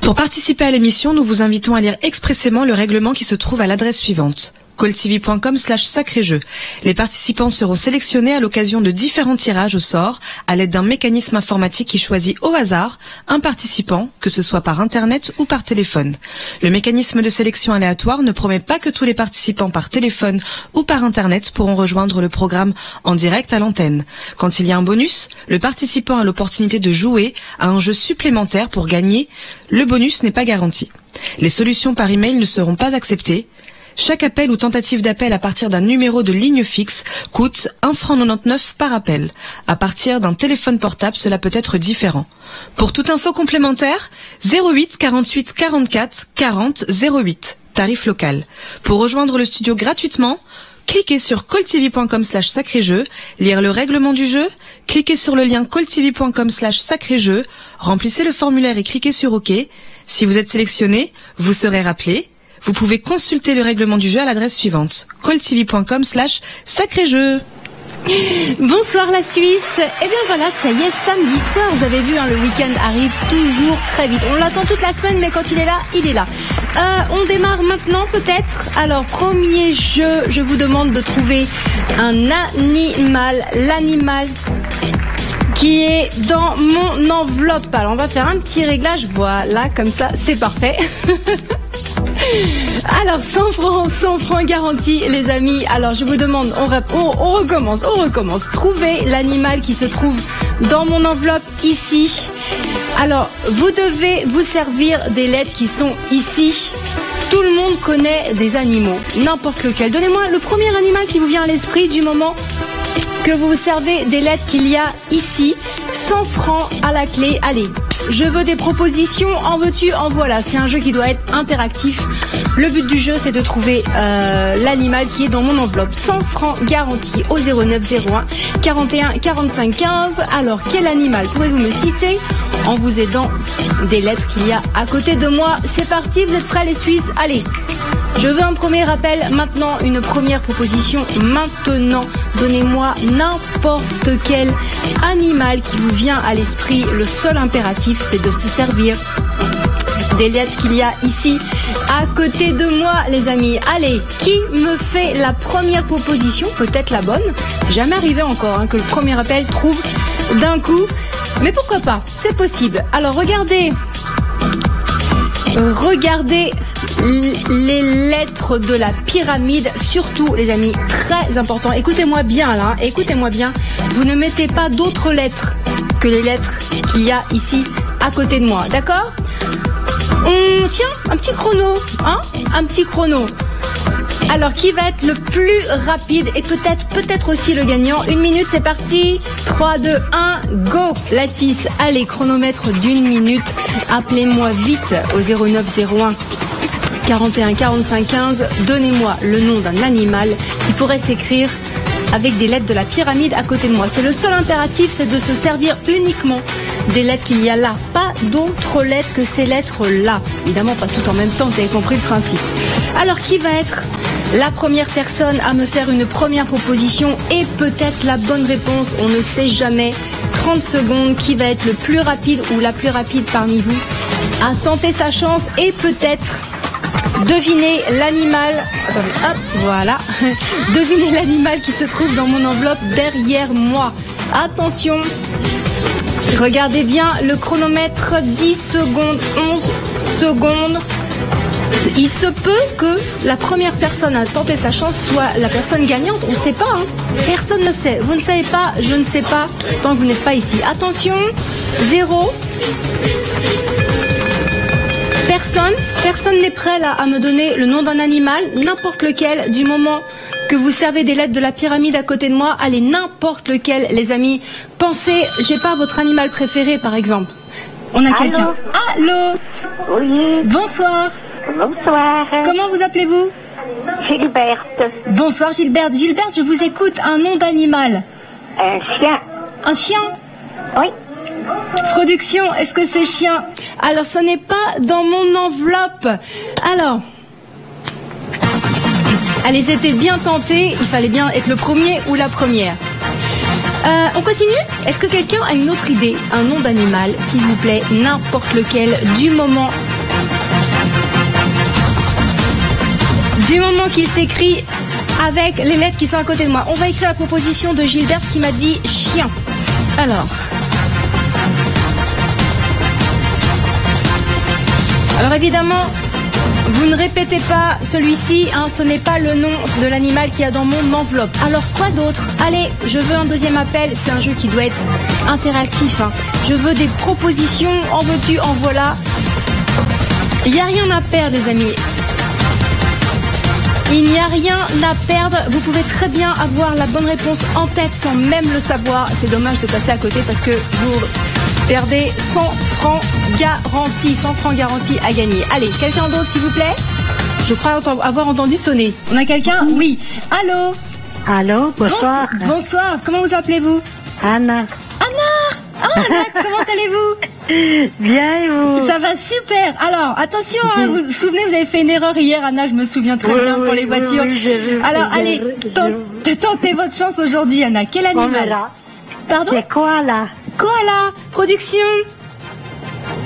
Pour participer à l'émission, nous vous invitons à lire expressément le règlement qui se trouve à l'adresse suivante: calltv.com/sacré-jeu. Les participants seront sélectionnés à l'occasion de différents tirages au sort à l'aide d'un mécanisme informatique qui choisit au hasard un participant, que ce soit par internet ou par téléphone. Le mécanisme de sélection aléatoire ne promet pas que tous les participants par téléphone ou par internet pourront rejoindre le programme en direct à l'antenne. Quand il y a un bonus, le participant a l'opportunité de jouer à un jeu supplémentaire pour gagner. Le bonus n'est pas garanti. Les solutions par email ne seront pas acceptées. Chaque appel ou tentative d'appel à partir d'un numéro de ligne fixe coûte 1,99 € par appel. À partir d'un téléphone portable, cela peut être différent. Pour toute info complémentaire, 08 48 44 40 08, tarif local. Pour rejoindre le studio gratuitement, cliquez sur calltv.com/sacré-jeu, lire le règlement du jeu, cliquez sur le lien calltv.com/sacré-jeu, remplissez le formulaire et cliquez sur OK. Si vous êtes sélectionné, vous serez rappelé. Vous pouvez consulter le règlement du jeu à l'adresse suivante: calltv.com/sacré-jeu. Bonsoir la Suisse. Eh bien voilà, ça y est, samedi soir, vous avez vu, le week-end arrive toujours très vite. On l'attend toute la semaine, mais quand il est là, il est là. On démarre maintenant peut-être. Alors, premier jeu, je vous demande de trouver un animal. L'animal qui est dans mon enveloppe. Alors, on va faire un petit réglage. Voilà, comme ça, c'est parfait. Alors 100 francs garantis les amis. Alors je vous demande, on recommence. Trouvez l'animal qui se trouve dans mon enveloppe ici. Alors vous devez vous servir des lettres qui sont ici. Tout le monde connaît des animaux, n'importe lequel. Donnez-moi le premier animal qui vous vient à l'esprit du moment que vous vous servez des lettres qu'il y a ici. 100 francs à la clé. Allez, je veux des propositions, en veux-tu, en voilà. C'est un jeu qui doit être interactif. Le but du jeu, c'est de trouver l'animal qui est dans mon enveloppe. 100 francs garantis au 09 01 41 45 15. Alors, quel animal pouvez-vous me citer en vous aidant des lettres qu'il y a à côté de moi? C'est parti, vous êtes prêts les Suisses? Allez, je veux un premier rappel maintenant, une première proposition maintenant. Donnez-moi n'importe quel animal qui vous vient à l'esprit. Le seul impératif, c'est de se servir des lettres qu'il y a ici à côté de moi, les amis. Allez, qui me fait la première proposition? Peut-être la bonne. C'est jamais arrivé encore que le premier appel trouve d'un coup. Mais pourquoi pas? C'est possible. Alors, regardez les lettres de la pyramide, surtout les amis, très important. Écoutez-moi bien là, écoutez-moi bien. Vous ne mettez pas d'autres lettres que les lettres qu'il y a ici à côté de moi, d'accord? On tient un petit chrono, un petit chrono. Alors, qui va être le plus rapide et peut-être aussi le gagnant? 1 minute, c'est parti. 3, 2, 1, go. La Suisse, allez, chronomètre d'1 minute. Appelez-moi vite au 09 01 41 45 15. Donnez-moi le nom d'un animal qui pourrait s'écrire avec des lettres de la pyramide à côté de moi. C'est le seul impératif, c'est de se servir uniquement des lettres qu'il y a là. Pas d'autres lettres que ces lettres-là. Évidemment, pas tout en même temps, vous avez compris le principe. Alors, qui va être la première personne à me faire une première proposition et peut-être la bonne réponse? On ne sait jamais. 30 secondes, qui va être le plus rapide ou la plus rapide parmi vous à tenter sa chance et peut-être deviner l'animal. Attendez, hop, voilà. Devinez l'animal qui se trouve dans mon enveloppe derrière moi. Attention. Regardez bien le chronomètre, 10 secondes, 11 secondes. Il se peut que la première personne à tenter sa chance soit la personne gagnante. On ne sait pas. Personne ne sait. Vous ne savez pas, je ne sais pas, tant que vous n'êtes pas ici. Attention, 0. Personne n'est prêt là à me donner le nom d'un animal, n'importe lequel, du moment que vous servez des lettres de la pyramide à côté de moi. Allez, n'importe lequel, les amis. Pensez, j'ai pas votre animal préféré, par exemple. On a quelqu'un. Allô? Oui. Bonsoir. Bonsoir. Comment vous appelez-vous? Gilberte. Bonsoir Gilberte. Gilberte, je vous écoute. Un nom d'animal. Un chien. Un chien? Oui. Production, est-ce que c'est chien? Alors, ce n'est pas dans mon enveloppe. Alors, allez, étaient bien tentés. Il fallait bien être le premier ou la première. On continue? Est-ce que quelqu'un a une autre idée? Un nom d'animal, s'il vous plaît, n'importe lequel, du moment Du moment qu'il s'écrit avec les lettres qui sont à côté de moi. On va écrire la proposition de Gilbert qui m'a dit chien. Alors évidemment, vous ne répétez pas celui-ci, hein, ce n'est pas le nom de l'animal qu'il y a dans mon enveloppe. Alors quoi d'autre? Allez, je veux un deuxième appel, c'est un jeu qui doit être interactif. Hein. Je veux des propositions, en veux-tu, en voilà. Il n'y a rien à perdre les amis. Il n'y a rien à perdre, vous pouvez très bien avoir la bonne réponse en tête sans même le savoir. C'est dommage de passer à côté parce que vous perdez 100 francs garantis, 100 francs garantis à gagner. Allez, quelqu'un d'autre s'il vous plaît? Je crois avoir entendu sonner. On a quelqu'un? Oui. Allô? Allô, bonsoir. Bonsoir, comment vous appelez-vous? Anna. Anna, comment allez-vous? Bien et vous? Ça va super. Alors, attention, hein, vous vous souvenez, vous avez fait une erreur hier, Anna, je me souviens très bien pour les voitures. Alors, allez, tentez votre chance aujourd'hui, Anna. Quel animal? Pardon? C'est koala. Koala, production.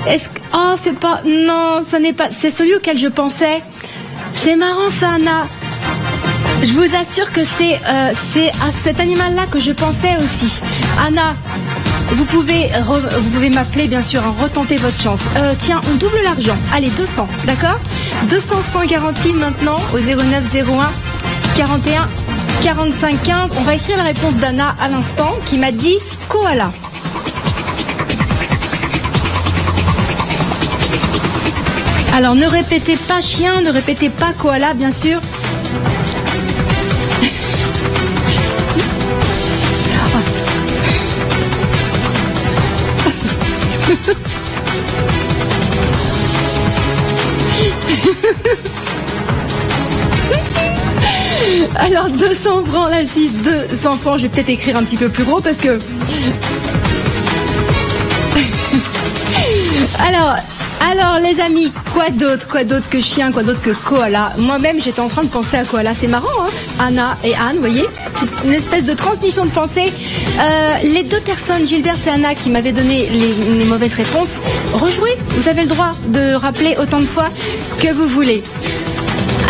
Est-ce que... Oh, c'est pas... Non, ça n'est pas... C'est celui auquel je pensais. C'est marrant ça, Anna. Je vous assure que c'est à cet animal-là que je pensais aussi. Anna, vous pouvez m'appeler, bien sûr, hein, retenter votre chance. Tiens, on double l'argent. Allez, 200, d'accord? 200 francs garantis maintenant au 0901 41 45 15. On va écrire la réponse d'Anna à l'instant qui m'a dit koala. Alors, ne répétez pas chien, ne répétez pas koala, bien sûr. Alors 200 francs la suite, 200 francs, je vais peut-être écrire un petit peu plus gros parce que... Alors les amis, quoi d'autre que chien, quoi d'autre que koala? Moi-même j'étais en train de penser à koala, c'est marrant hein. Anna et Anne, vous voyez, une espèce de transmission de pensée. Les deux personnes, Gilbert et Anna, qui m'avaient donné les mauvaises réponses, rejouez, vous avez le droit de rappeler autant de fois que vous voulez.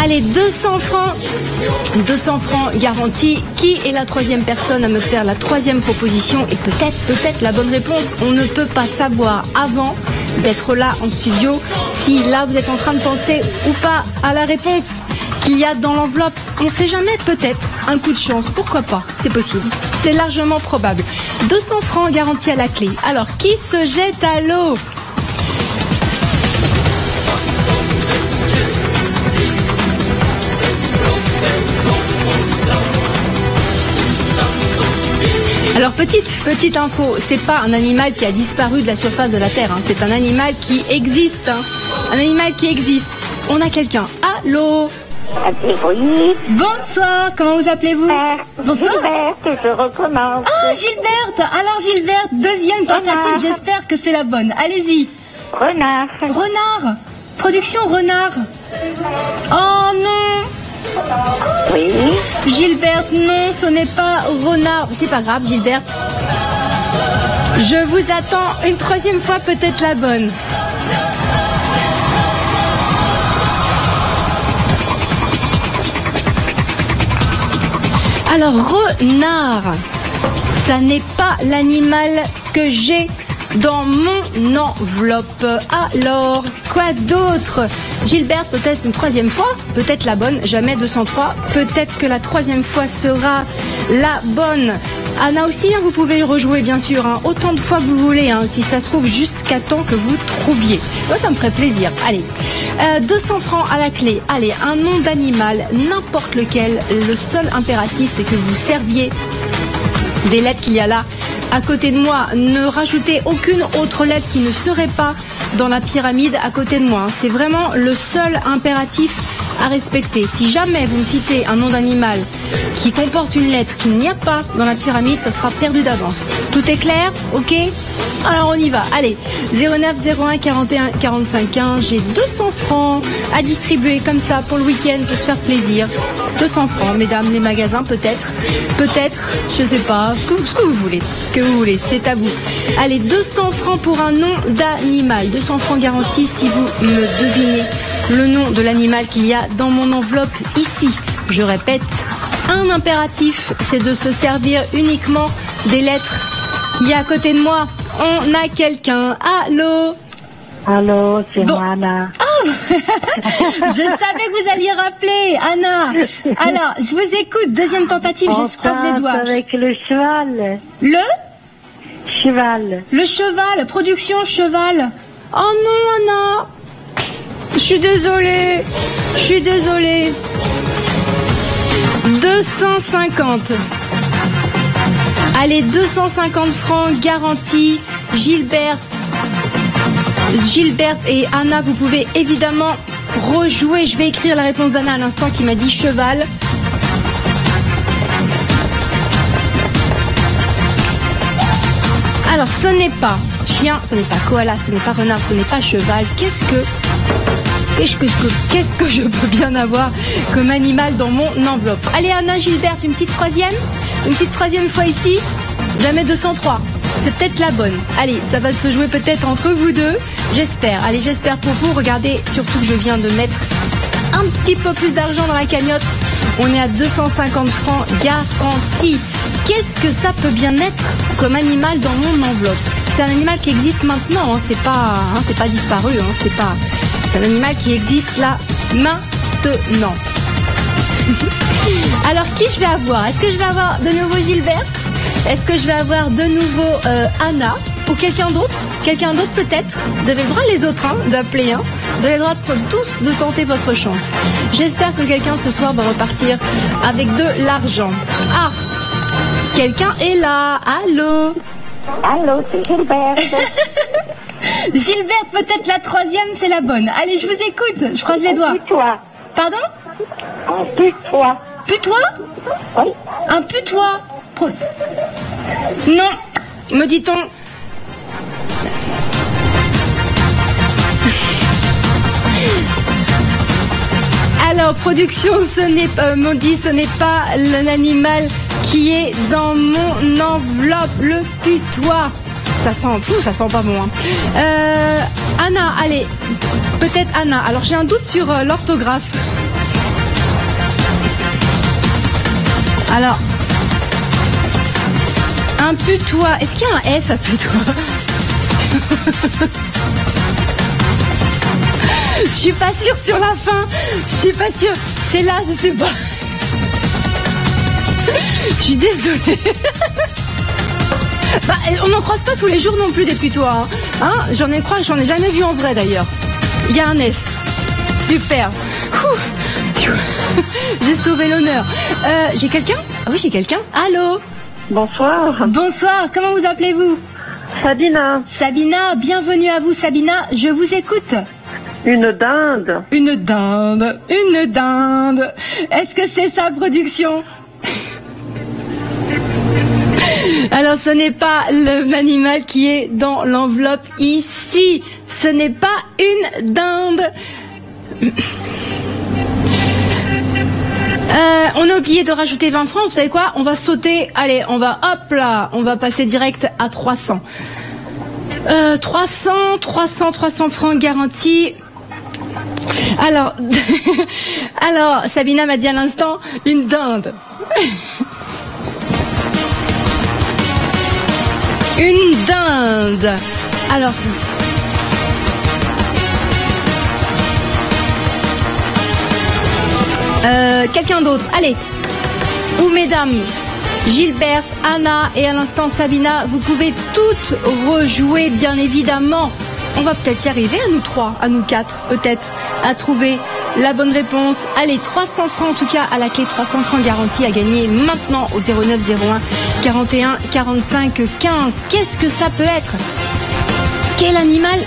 Allez, 200 francs garantis. Qui est la troisième personne à me faire la troisième proposition? Et peut-être la bonne réponse. On ne peut pas savoir avant d'être là en studio si là vous êtes en train de penser ou pas à la réponse qu'il y a dans l'enveloppe. On ne sait jamais, peut-être un coup de chance, pourquoi pas, c'est possible, c'est largement probable. 200 francs garantis à la clé. Alors, qui se jette à l'eau? Alors petite info, c'est pas un animal qui a disparu de la surface de la Terre, hein. C'est un animal qui existe, hein. Un animal qui existe. On a quelqu'un. Allô? Oui. Bonsoir, comment vous appelez-vous? Bonsoir. Gilberte, je recommence. Oh Gilberte, alors Gilberte, deuxième tentative, j'espère que c'est la bonne. Allez-y. Renard. Renard. Production renard. Oh non. Oui. Gilberte, non, ce n'est pas renard. C'est pas grave, Gilberte. Je vous attends une troisième fois, peut-être la bonne. Alors, renard, ça n'est pas l'animal que j'ai dans mon enveloppe. Alors, quoi d'autre? Gilbert, peut-être une troisième fois, peut-être la bonne, jamais 203, peut-être que la troisième fois sera la bonne. Anna aussi, hein, vous pouvez rejouer bien sûr, hein, autant de fois que vous voulez, hein, si ça se trouve jusqu'à temps que vous trouviez. Moi, ça me ferait plaisir. Allez, 200 francs à la clé. Allez, un nom d'animal, n'importe lequel. Le seul impératif, c'est que vous serviez des lettres qu'il y a là à côté de moi. Ne rajoutez aucune autre lettre qui ne serait pas dans la pyramide à côté de moi. C'est vraiment le seul impératif à respecter. Si jamais vous me citez un nom d'animal qui comporte une lettre qu'il n'y a pas dans la pyramide, ça sera perdu d'avance. Tout est clair? Ok? Alors on y va. Allez, 09 01 41 45 15. J'ai 200 francs à distribuer comme ça pour le week-end pour se faire plaisir. 200 francs, mesdames, les magasins peut-être, je sais pas, ce que vous voulez, c'est à vous. Allez, 200 francs pour un nom d'animal, 200 francs garantis si vous me devinez le nom de l'animal qu'il y a dans mon enveloppe ici. Je répète, un impératif, c'est de se servir uniquement des lettres qu'il y a à côté de moi. On a quelqu'un. Allô? Allô, c'est moi, Anna. Je savais que vous alliez rappeler, Anna. Alors, je vous écoute. Deuxième tentative, je croise les doigts. Avec le cheval. Le Cheval. cheval, production cheval. Oh non, Anna. Je suis désolée. 250. Allez, 250 francs garantie. Gilberte et Anna, vous pouvez évidemment rejouer. Je vais écrire la réponse d'Anna à l'instant qui m'a dit cheval. Alors, ce n'est pas chien, ce n'est pas koala, ce n'est pas renard, ce n'est pas cheval. Qu'est-ce que je peux bien avoir comme animal dans mon enveloppe? Allez, Anna, Gilberte, une petite troisième fois ici. Jamais 203. C'est peut-être la bonne. Allez, ça va se jouer peut-être entre vous deux. J'espère. Allez, j'espère pour vous. Regardez, surtout que je viens de mettre un petit peu plus d'argent dans la cagnotte. On est à 250 francs garantis. Qu'est-ce que ça peut bien être comme animal dans mon enveloppe? C'est un animal qui existe maintenant. C'est pas disparu. C'est un animal qui existe là maintenant. Alors, qui je vais avoir? Est-ce que je vais avoir de nouveau Gilberte? Est-ce que je vais avoir de nouveau Anna? Ou quelqu'un d'autre? Quelqu'un d'autre peut-être? Vous avez le droit les autres d'appeler. Vous avez le droit tous de tenter votre chance. J'espère que quelqu'un ce soir va repartir avec de l'argent. Ah! Quelqu'un est là. Allô? Allô, c'est Gilberte. Gilberte, peut-être la troisième, c'est la bonne. Allez, je vous écoute. Je croise les doigts. Putois. Pardon? Un putois. Putois? Oui. Un putois? Non, me dit-on. Alors, production, ce n'est pas l'animal qui est dans mon enveloppe, le putois. Ça sent pas bon. Anna, allez, peut-être Anna. Alors, j'ai un doute sur l'orthographe. Alors, un putois. Est-ce qu'il y a un S à putois? Je suis pas sûre sur la fin. Je suis pas sûre. C'est là, je sais pas. Je suis désolée. Bah, on n'en croise pas tous les jours non plus des putois. J'en ai jamais vu en vrai d'ailleurs. Il y a un S. Super. J'ai sauvé l'honneur. J'ai quelqu'un? Ah oui, j'ai quelqu'un. Allô? Bonsoir. Bonsoir, comment vous appelez-vous? Sabina. Sabina, bienvenue à vous Sabina, je vous écoute. Une dinde. Une dinde. Est-ce que c'est sa production? Alors ce n'est pas l'animal qui est dans l'enveloppe ici. Ce n'est pas une dinde. On a oublié de rajouter 20 francs, vous savez quoi? On va sauter, allez, on va passer direct à 300. 300 francs garantis. Alors, Sabina m'a dit à l'instant, une dinde. Une dinde. Alors... quelqu'un d'autre, allez. Ou mesdames, Gilberte, Anna et à l'instant Sabina, vous pouvez toutes rejouer bien évidemment. On va peut-être y arriver à nous trois, à nous quatre peut-être, à trouver la bonne réponse. Allez, 300 francs en tout cas à la clé, 300 francs garantis à gagner maintenant au 09 01 41 45 15. Qu'est-ce que ça peut être? Quel animal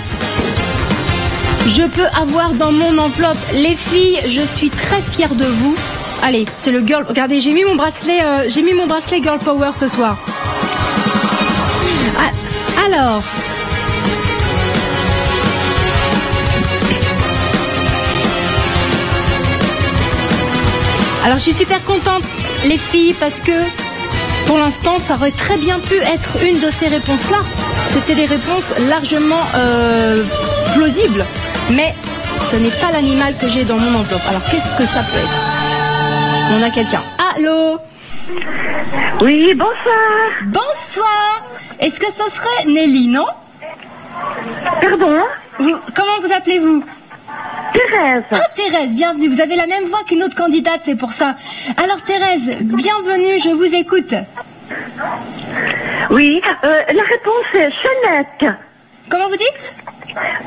je peux avoir dans mon enveloppe? Les filles, je suis très fière de vous. Allez, c'est le girl. Regardez, j'ai mis mon bracelet Girl Power ce soir. Alors. Alors, je suis super contente, les filles, parce que pour l'instant, ça aurait très bien pu être une de ces réponses-là. C'était des réponses largement plausibles. Mais Ce n'est pas l'animal que j'ai dans mon enveloppe. Alors, qu'est-ce que ça peut être? On a quelqu'un. Allô? Oui, bonsoir. Bonsoir. Est-ce que ça serait Nelly, non? Pardon? Comment vous appelez-vous? Thérèse. Ah, Thérèse, bienvenue. Vous avez la même voix qu'une autre candidate, c'est pour ça. Alors, Thérèse, bienvenue, je vous écoute. Oui, la réponse est Chenec. Comment vous dites?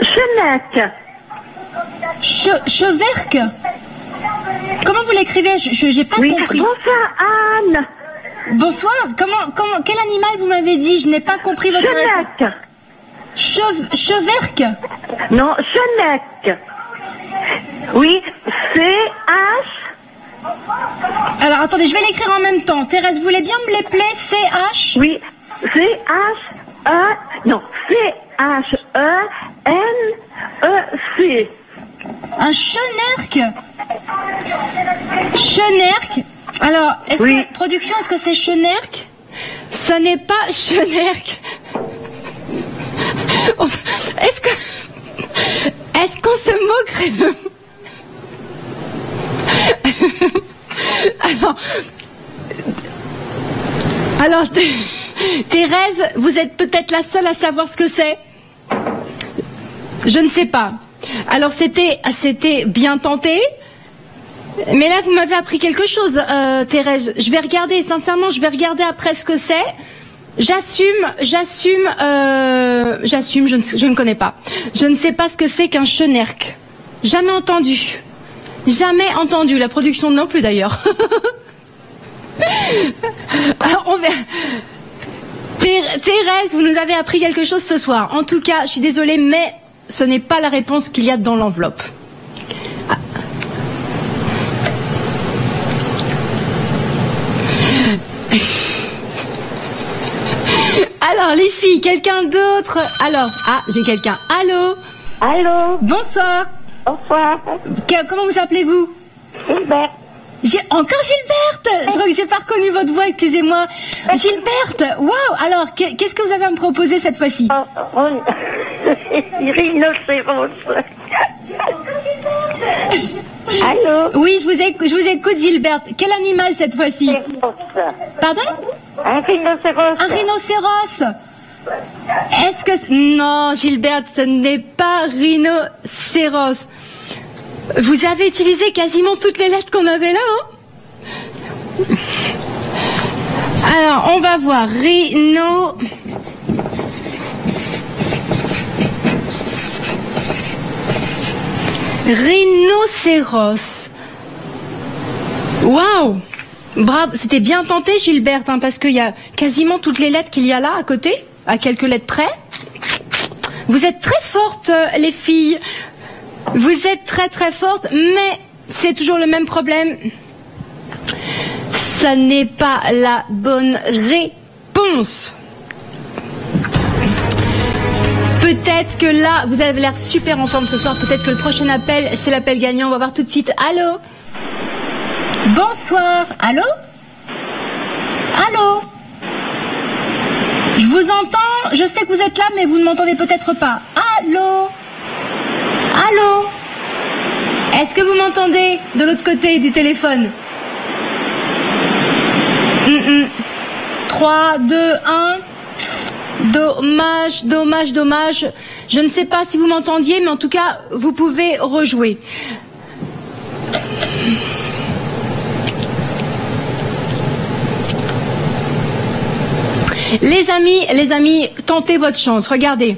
Chenec. Cheverque. Comment vous l'écrivez? J'ai pas Oui, compris. bonsoir Anne. Bonsoir. Quel animal vous m'avez dit? Je n'ai pas compris votre réponse. Chenec. Cheverque. Non, Chenec. Oui, C-H. Alors, attendez, je vais l'écrire en même temps. Thérèse, vous voulez bien me l'épeler? C-H? Oui, C-H-E. Non, C-H-E-N-E-C. Un chenerque. Chenerque. Alors, Oui. production, est-ce que c'est chenerque? Ça n'est pas chenerque. Est-ce qu'on se moquerait de... Alors, Thérèse, vous êtes peut-être la seule à savoir ce que c'est. Je ne sais pas. Alors, c'était bien tenté. Mais là, vous m'avez appris quelque chose, Thérèse. Je vais regarder, sincèrement, je vais regarder après ce que c'est. J'assume, je ne connais pas. Je ne sais pas ce que c'est qu'un chenerque. Jamais entendu. Jamais entendu. La production non plus, d'ailleurs. Alors, on verra. Thérèse, vous nous avez appris quelque chose ce soir. En tout cas, je suis désolée, mais ce n'est pas la réponse qu'il y a dans l'enveloppe. Alors, les filles, quelqu'un d'autre? Alors, j'ai quelqu'un. Allô? Allô? Bonsoir. Bonsoir. Comment vous appelez-vous? Gilbert. Encore Gilberte? Je crois que j'ai pas reconnu votre voix, excusez-moi. Gilberte, waouh! Alors, qu'est-ce que vous avez à me proposer cette fois-ci? Rhinocéros. Allô? Oui, je vous écoute, Gilberte. Quel animal cette fois-ci? Pardon? Un rhinocéros. Un rhinocéros? Est-ce que... Non, Gilberte, ce n'est pas rhinocéros. Vous avez utilisé quasiment toutes les lettres qu'on avait là, hein? Alors, on va voir. Rhinocéros. Waouh! Bravo, c'était bien tenté, Gilberte, hein, parce qu'il y a quasiment toutes les lettres qu'il y a là à côté, à quelques lettres près. Vous êtes très fortes, les filles. Vous êtes très très fortes, mais c'est toujours le même problème. Ça n'est pas la bonne réponse. Peut-être que là, vous avez l'air super en forme ce soir. Peut-être que le prochain appel, c'est l'appel gagnant. On va voir tout de suite. Allô? Bonsoir. Allô? Allô? Je vous entends. Je sais que vous êtes là, mais vous ne m'entendez peut-être pas. Allô? Allô? Est-ce que vous m'entendez de l'autre côté du téléphone? 3, 2, 1. Dommage, dommage, dommage. Je ne sais pas si vous m'entendiez, mais en tout cas, vous pouvez rejouer. Les amis, tentez votre chance. Regardez.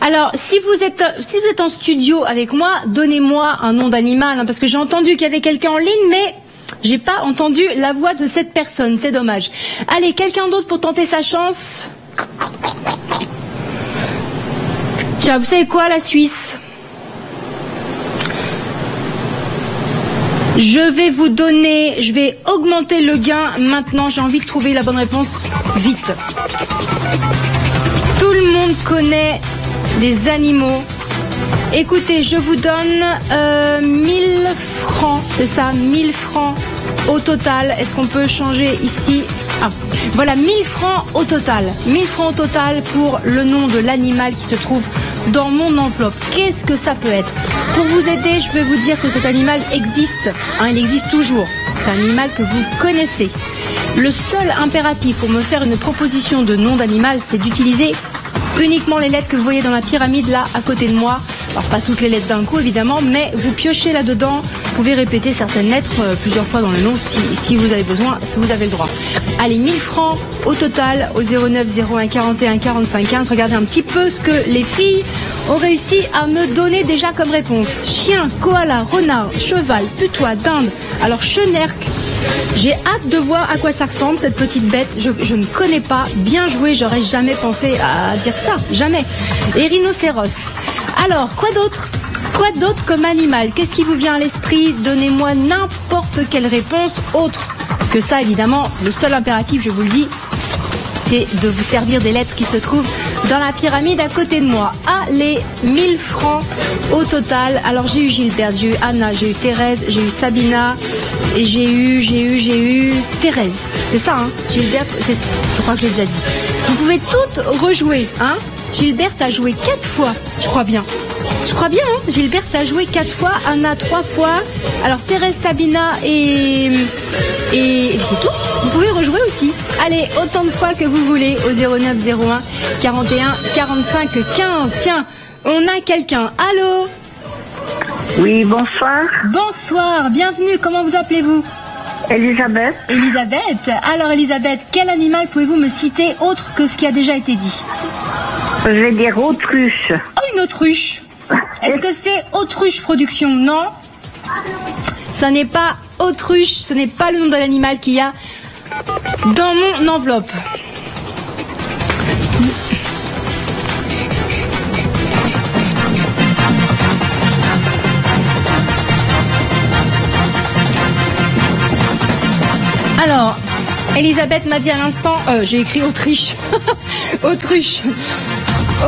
Alors, si vous êtes en studio avec moi, donnez-moi un nom d'animal, hein, parce que j'ai entendu qu'il y avait quelqu'un en ligne, mais j'ai pas entendu la voix de cette personne. C'est dommage. Allez, quelqu'un d'autre pour tenter sa chance? Tiens, vous savez quoi, la Suisse? Je vais augmenter le gain maintenant. J'ai envie de trouver la bonne réponse vite. Tout le monde connaît des animaux. Écoutez, je vous donne 1000 francs, c'est ça, 1000 francs au total. Est-ce qu'on peut changer ici Voilà, 1000 francs au total. 1000 francs au total pour le nom de l'animal qui se trouve dans mon enveloppe. Qu'est-ce que ça peut être? Pour vous aider, je vais vous dire que cet animal existe. Il existe toujours. C'est un animal que vous connaissez. Le seul impératif pour me faire une proposition de nom d'animal, c'est d'utiliser uniquement les lettres que vous voyez dans la pyramide là à côté de moi. Alors pas toutes les lettres d'un coup évidemment, mais vous piochez là-dedans. Vous pouvez répéter certaines lettres plusieurs fois dans le nom si vous avez besoin, si vous avez le droit. Allez, 1000 francs au total au 09 01 41 45 15. Regardez un petit peu ce que les filles ont réussi à me donner déjà comme réponse. Chien, koala, renard, cheval, putois, dinde. Alors chenerque. J'ai hâte de voir à quoi ça ressemble cette petite bête. Je ne connais pas. Bien joué, j'aurais jamais pensé à dire ça. Jamais. Et rhinocéros. Alors, quoi d'autre? Quoi d'autre comme animal? Qu'est-ce qui vous vient à l'esprit? Donnez-moi n'importe quelle réponse autre que ça, évidemment. Le seul impératif, je vous le dis, c'est de vous servir des lettres qui se trouvent dans la pyramide à côté de moi. Allez, 1000 francs au total. Alors, j'ai eu Gilberte, j'ai eu Anna, j'ai eu Thérèse, j'ai eu Sabina et j'ai eu Thérèse. C'est ça, hein? Gilberte, je crois que je l'ai déjà dit. Vous pouvez toutes rejouer, hein? Gilberte a joué 4 fois, je crois bien. Je crois bien, hein. Gilberte a joué 4 fois, Anna 3 fois. Alors Thérèse, Sabina et c'est tout. Vous pouvez rejouer aussi. Allez, autant de fois que vous voulez au 09 01 41 45 15. Tiens, on a quelqu'un. Allô? Oui, bonsoir. Bonsoir, bienvenue. Comment vous appelez-vous? Elisabeth. Elisabeth. Alors Elisabeth, quel animal pouvez-vous me citer autre que ce qui a déjà été dit? Je vais dire autruche. Oh, une autruche. Est-ce que c'est Autruche Production? Non. Ça n'est pas autruche, ce n'est pas le nom de l'animal qu'il y a dans mon enveloppe. Alors, Elisabeth m'a dit à l'instant, j'ai écrit Autriche. Autruche.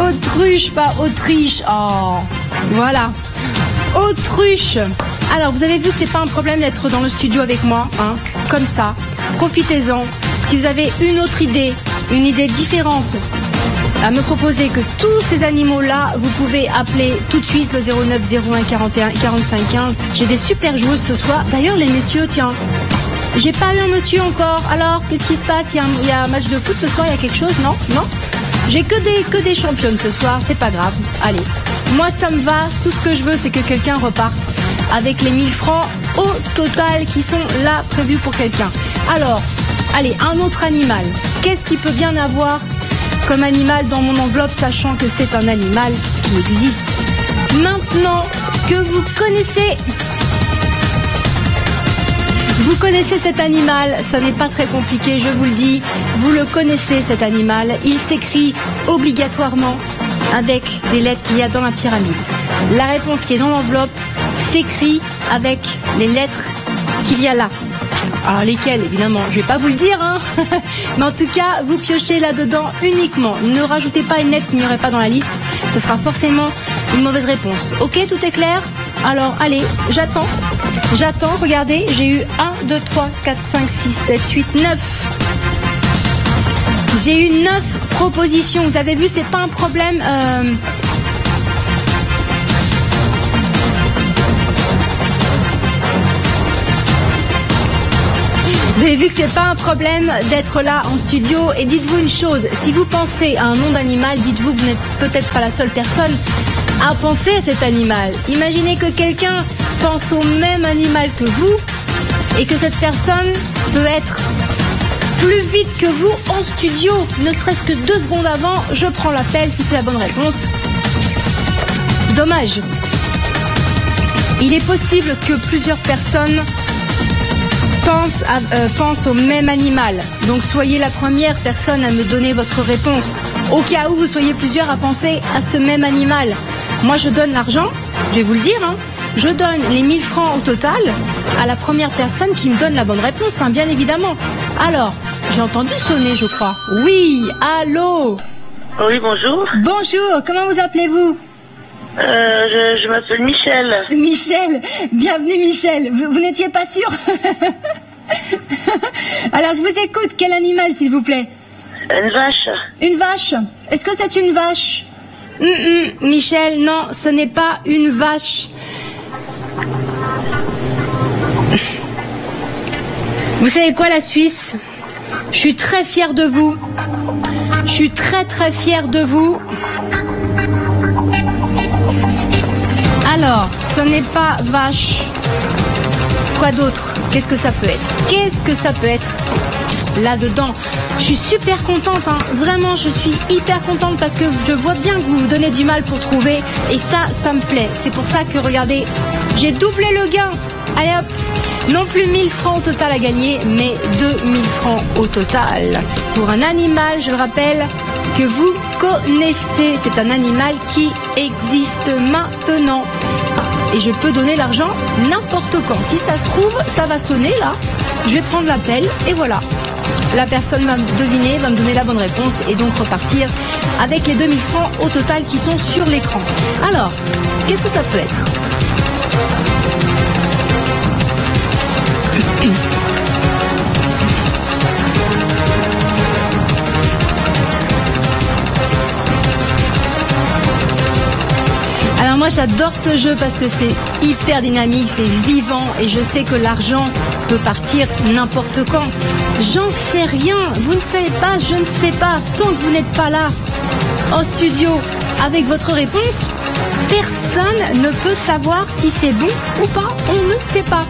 Autruche, pas Autriche. Oh, voilà. Autruche. Alors, vous avez vu que c'est pas un problème d'être dans le studio avec moi, hein, comme ça. Profitez-en. Si vous avez une autre idée, une idée différente à me proposer que tous ces animaux-là, vous pouvez appeler tout de suite le 09 01 41 45 15. J'ai des super joueuses ce soir. D'ailleurs, les messieurs, tiens, j'ai pas eu un monsieur encore. Alors, qu'est-ce qui se passe? Il y a un match de foot ce soir, il y a quelque chose? Non? Non? J'ai que des championnes ce soir, c'est pas grave. Allez, moi ça me va. Tout ce que je veux, c'est que quelqu'un reparte avec les 1000 francs au total qui sont là prévus pour quelqu'un. Alors, allez, un autre animal. Qu'est-ce qu'il peut bien avoir comme animal dans mon enveloppe, sachant que c'est un animal qui existe? Maintenant que vous connaissez cet animal, ça n'est pas très compliqué, je vous le dis. Vous le connaissez, cet animal. Il s'écrit obligatoirement avec des lettres qu'il y a dans la pyramide. La réponse qui est dans l'enveloppe s'écrit avec les lettres qu'il y a là. Alors lesquelles, évidemment, je vais pas vous le dire, hein. Mais en tout cas, vous piochez là-dedans uniquement. Ne rajoutez pas une lettre qu'il n'y aurait pas dans la liste. Ce sera forcément une mauvaise réponse. Ok, tout est clair? Alors, allez, j'attends, regardez, j'ai eu 1, 2, 3, 4, 5, 6, 7, 8, 9. J'ai eu 9 propositions. Vous avez vu, c'est pas un problème. Vous avez vu que c'est pas un problème d'être là en studio. Et dites-vous une chose, si vous pensez à un nom d'animal, dites-vous que vous n'êtes peut-être pas la seule personne à penser à cet animal. Imaginez que quelqu'un pense au même animal que vous et que cette personne peut être plus vite que vous en studio. Ne serait-ce que 2 secondes avant, je prends l'appel si c'est la bonne réponse. Dommage. Il est possible que plusieurs personnes pensent au même animal. Donc soyez la première personne à me donner votre réponse. Au cas où vous soyez plusieurs à penser à ce même animal. Moi je donne l'argent, je vais vous le dire, hein. Je donne les 1000 francs au total à la première personne qui me donne la bonne réponse, hein, bien évidemment. Alors, j'ai entendu sonner, je crois. Oui, allô? Oui, bonjour. Bonjour, comment vous appelez-vous? Je m'appelle Michel. Michel, bienvenue Michel. Vous n'étiez pas sûr? Alors, je vous écoute. Quel animal, s'il vous plaît? Une vache. Une vache. Est-ce que c'est une vache? Michel, non, ce n'est pas une vache. Vous savez quoi, la Suisse? Je suis très fière de vous. Je suis très très fière de vous. Alors, ce n'est pas vache. Quoi d'autre? Qu'est-ce que ça peut être? Qu'est-ce que ça peut être là-dedans? Je suis super contente, hein. Vraiment, je suis hyper contente parce que je vois bien que vous vous donnez du mal pour trouver. Et ça me plaît. C'est pour ça que, regardez, j'ai doublé le gain. Allez hop. Non plus 1000 francs au total à gagner, mais 2000 francs au total. Pour un animal, je le rappelle, que vous connaissez. C'est un animal qui existe maintenant. Et je peux donner l'argent n'importe quand. Si ça se trouve, ça va sonner là. Je vais prendre l'appel et voilà. La personne va me deviner, va me donner la bonne réponse et donc repartir avec les 2000 francs au total qui sont sur l'écran. Alors, qu'est-ce que ça peut être ? Alors moi j'adore ce jeu parce que c'est hyper dynamique, c'est vivant et je sais que l'argent peut partir n'importe quand. J'en sais rien, vous ne savez pas, je ne sais pas. Tant que vous n'êtes pas là en studio avec votre réponse, personne ne peut savoir si c'est bon ou pas, on ne sait pas.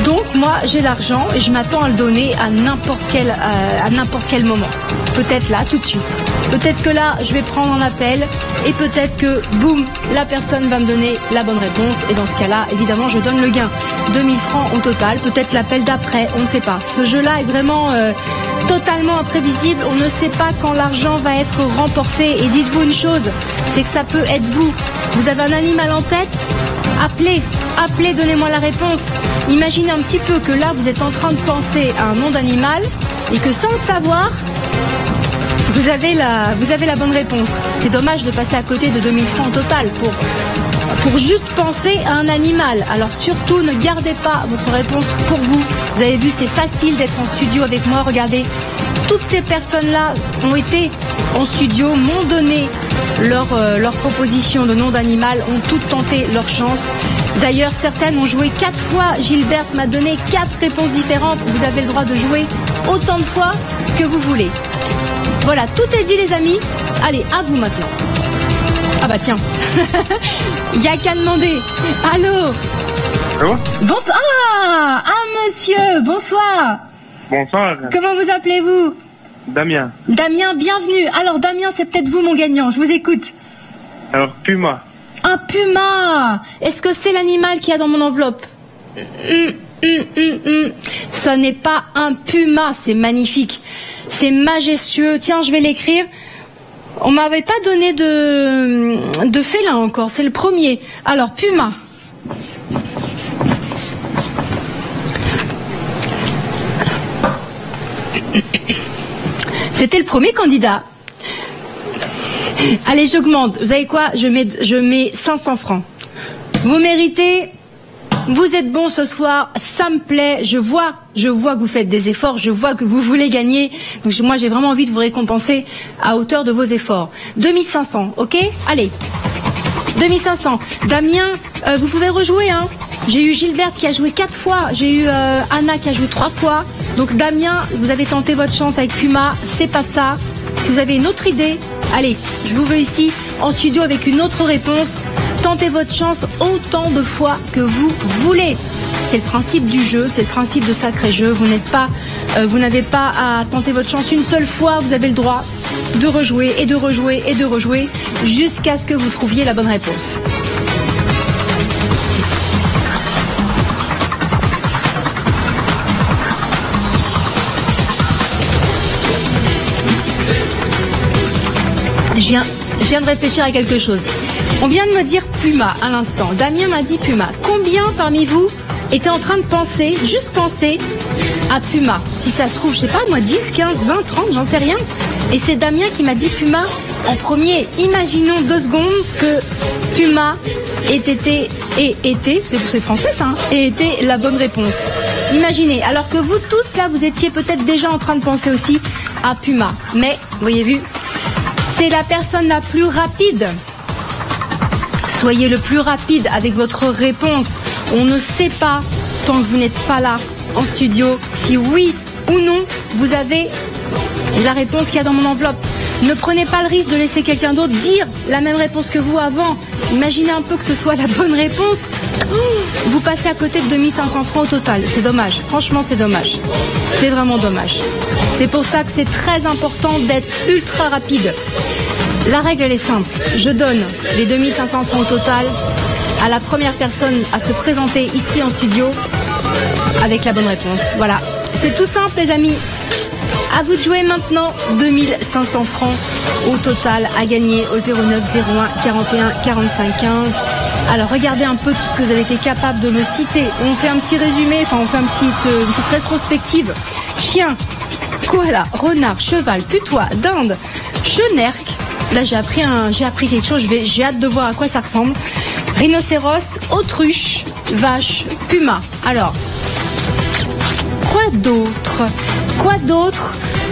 Donc moi j'ai l'argent et je m'attends à le donner à n'importe quel moment. Peut-être là tout de suite. Peut-être que là je vais prendre un appel et peut-être que boum, la personne va me donner la bonne réponse et dans ce cas-là évidemment je donne le gain. 2000 francs au total, peut-être l'appel d'après, on ne sait pas. Ce jeu-là est vraiment totalement imprévisible, on ne sait pas quand l'argent va être remporté et dites-vous une chose, c'est que ça peut être vous. Vous avez un animal en tête ? Appelez, donnez-moi la réponse. Imaginez un petit peu que là, vous êtes en train de penser à un nom d'animal et que sans le savoir, vous avez la bonne réponse. C'est dommage de passer à côté de 2000 francs au total pour juste penser à un animal. Alors surtout, ne gardez pas votre réponse pour vous. Vous avez vu, c'est facile d'être en studio avec moi. Regardez, toutes ces personnes-là ont été en studio, m'ont donné leur proposition de nom d'animal, ont toutes tenté leur chance. D'ailleurs, certaines ont joué 4 fois. Gilberte m'a donné 4 réponses différentes. Vous avez le droit de jouer autant de fois que vous voulez. Voilà, tout est dit les amis. Allez, à vous maintenant. Ah bah tiens, il n'y a qu'à demander. Allô ? Allô ? Bonsoir. Ah monsieur, bonsoir. Bonsoir. Comment vous appelez-vous ? Damien. Damien, bienvenue. Alors Damien, c'est peut-être vous mon gagnant, je vous écoute. Alors, Puma. Un puma. Est-ce que c'est l'animal qu'il y a dans mon enveloppe ? Ce n'est pas un puma, c'est magnifique. C'est majestueux. Tiens, je vais l'écrire. On m'avait pas donné de félin encore, c'est le premier. Alors, puma. C'était le premier candidat. Allez, j'augmente. Vous savez quoi ? Je mets 500 francs. Vous méritez. Vous êtes bon ce soir. Ça me plaît. Je vois que vous faites des efforts. Je vois que vous voulez gagner. Donc moi, j'ai vraiment envie de vous récompenser à hauteur de vos efforts. 2500, ok ? Allez. 2500. Damien, vous pouvez rejouer, hein ? J'ai eu Gilberte qui a joué 4 fois. J'ai eu Anna qui a joué 3 fois. Donc Damien, vous avez tenté votre chance avec Puma. C'est pas ça. Si vous avez une autre idée, allez, je vous veux ici en studio avec une autre réponse. Tentez votre chance autant de fois que vous voulez. C'est le principe du jeu, c'est le principe de Sacré Jeu. Vous n'avez pas à tenter votre chance une seule fois. Vous avez le droit de rejouer et de rejouer et de rejouer jusqu'à ce que vous trouviez la bonne réponse. Je viens de réfléchir à quelque chose. On vient de me dire Puma à l'instant. Damien m'a dit Puma. Combien parmi vous étaient en train de penser, juste penser à Puma ? Si ça se trouve, je sais pas, moi 10, 15, 20, 30, j'en sais rien. Et c'est Damien qui m'a dit Puma en premier. Imaginons 2 secondes que Puma était, c'est français ça, hein, et était la bonne réponse. Imaginez, alors que vous tous là, vous étiez peut-être déjà en train de penser aussi à Puma. Mais, voyez vu, c'est la personne la plus rapide. Soyez le plus rapide avec votre réponse. On ne sait pas, tant que vous n'êtes pas là en studio, si oui ou non vous avez la réponse qu'il y a dans mon enveloppe. Ne prenez pas le risque de laisser quelqu'un d'autre dire la même réponse que vous avant. Imaginez un peu que ce soit la bonne réponse. Vous passez à côté de 2500 francs au total. C'est dommage. Franchement, c'est dommage. C'est vraiment dommage. C'est pour ça que c'est très important d'être ultra rapide. La règle, elle est simple. Je donne les 2500 francs au total à la première personne à se présenter ici en studio avec la bonne réponse. Voilà. C'est tout simple, les amis. À vous de jouer maintenant. 2500 francs au total à gagner au 09 01 41 45 15. Alors regardez un peu tout ce que vous avez été capable de me citer. On fait un petit résumé, enfin on fait une petite rétrospective. Chien, koala, renard, cheval, putois, dinde, chenerque. Là j'ai appris quelque chose, j'ai hâte de voir à quoi ça ressemble. Rhinocéros, autruche, vache, puma. Alors, quoi d'autre?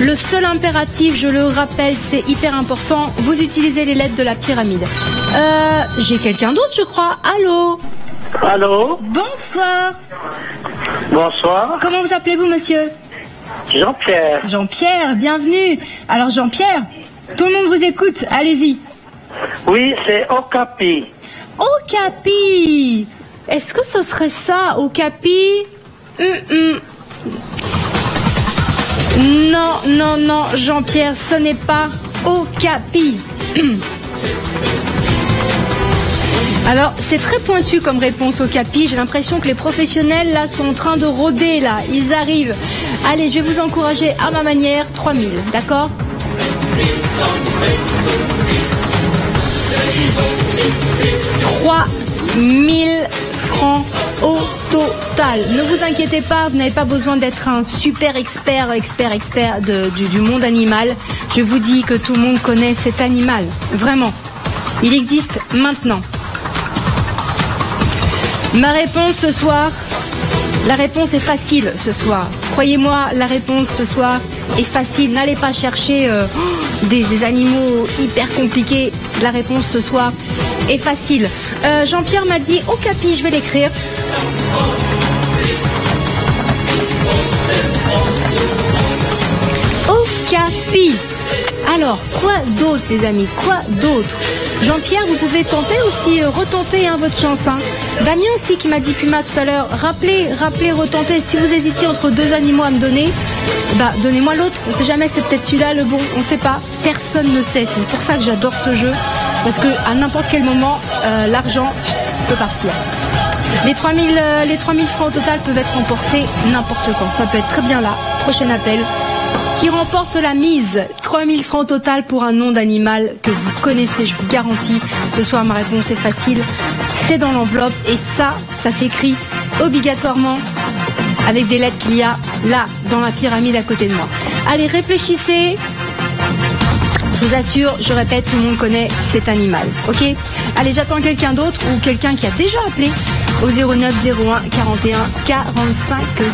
Le seul impératif, je le rappelle, c'est hyper important, vous utilisez les lettres de la pyramide. J'ai quelqu'un d'autre, je crois. Allô? Allô? Bonsoir. Bonsoir. Comment vous appelez-vous, monsieur? Jean-Pierre. Jean-Pierre, bienvenue. Alors, Jean-Pierre, tout le monde vous écoute, allez-y. Oui, c'est Okapi. Okapi. Est-ce que ce serait ça, Okapi? Non, Jean-Pierre, ce n'est pas Okapi. Alors, c'est très pointu comme réponse Okapi. J'ai l'impression que les professionnels, là, sont en train de rôder, là. Ils arrivent. Allez, je vais vous encourager à ma manière. 3000, d'accord? 3000 francs au total. Ne vous inquiétez pas, vous n'avez pas besoin d'être un super expert du monde animal. Je vous dis que tout le monde connaît cet animal. Vraiment. Il existe maintenant. Ma réponse ce soir, la réponse est facile ce soir. Croyez-moi, la réponse ce soir est facile. N'allez pas chercher des animaux hyper compliqués. La réponse ce soir est facile. Jean-Pierre m'a dit Okapi, je vais l'écrire. Okapi. Alors, quoi d'autre, les amis? Quoi d'autre? Jean-Pierre, vous pouvez tenter aussi, retenter votre chance. Hein. Damien aussi qui m'a dit Puma tout à l'heure. Rappelez, retentez. Si vous hésitiez entre deux animaux à me donner, bah donnez-moi l'autre. On sait jamais, c'est peut-être celui-là le bon. On ne sait pas. Personne ne sait. C'est pour ça que j'adore ce jeu. Parce que à n'importe quel moment, l'argent peut partir. Les 3000 francs au total peuvent être remportés n'importe quand. Ça peut être très bien là. Prochain appel. Qui remporte la mise? 3000 francs au total pour un nom d'animal que vous connaissez, je vous garantis. Ce soir, ma réponse est facile. C'est dans l'enveloppe et ça s'écrit obligatoirement avec des lettres qu'il y a là, dans la pyramide à côté de moi. Allez, réfléchissez. Je vous assure, je répète, tout le monde connaît cet animal. Ok? Allez, j'attends quelqu'un d'autre ou quelqu'un qui a déjà appelé au 09 01 41 45 15.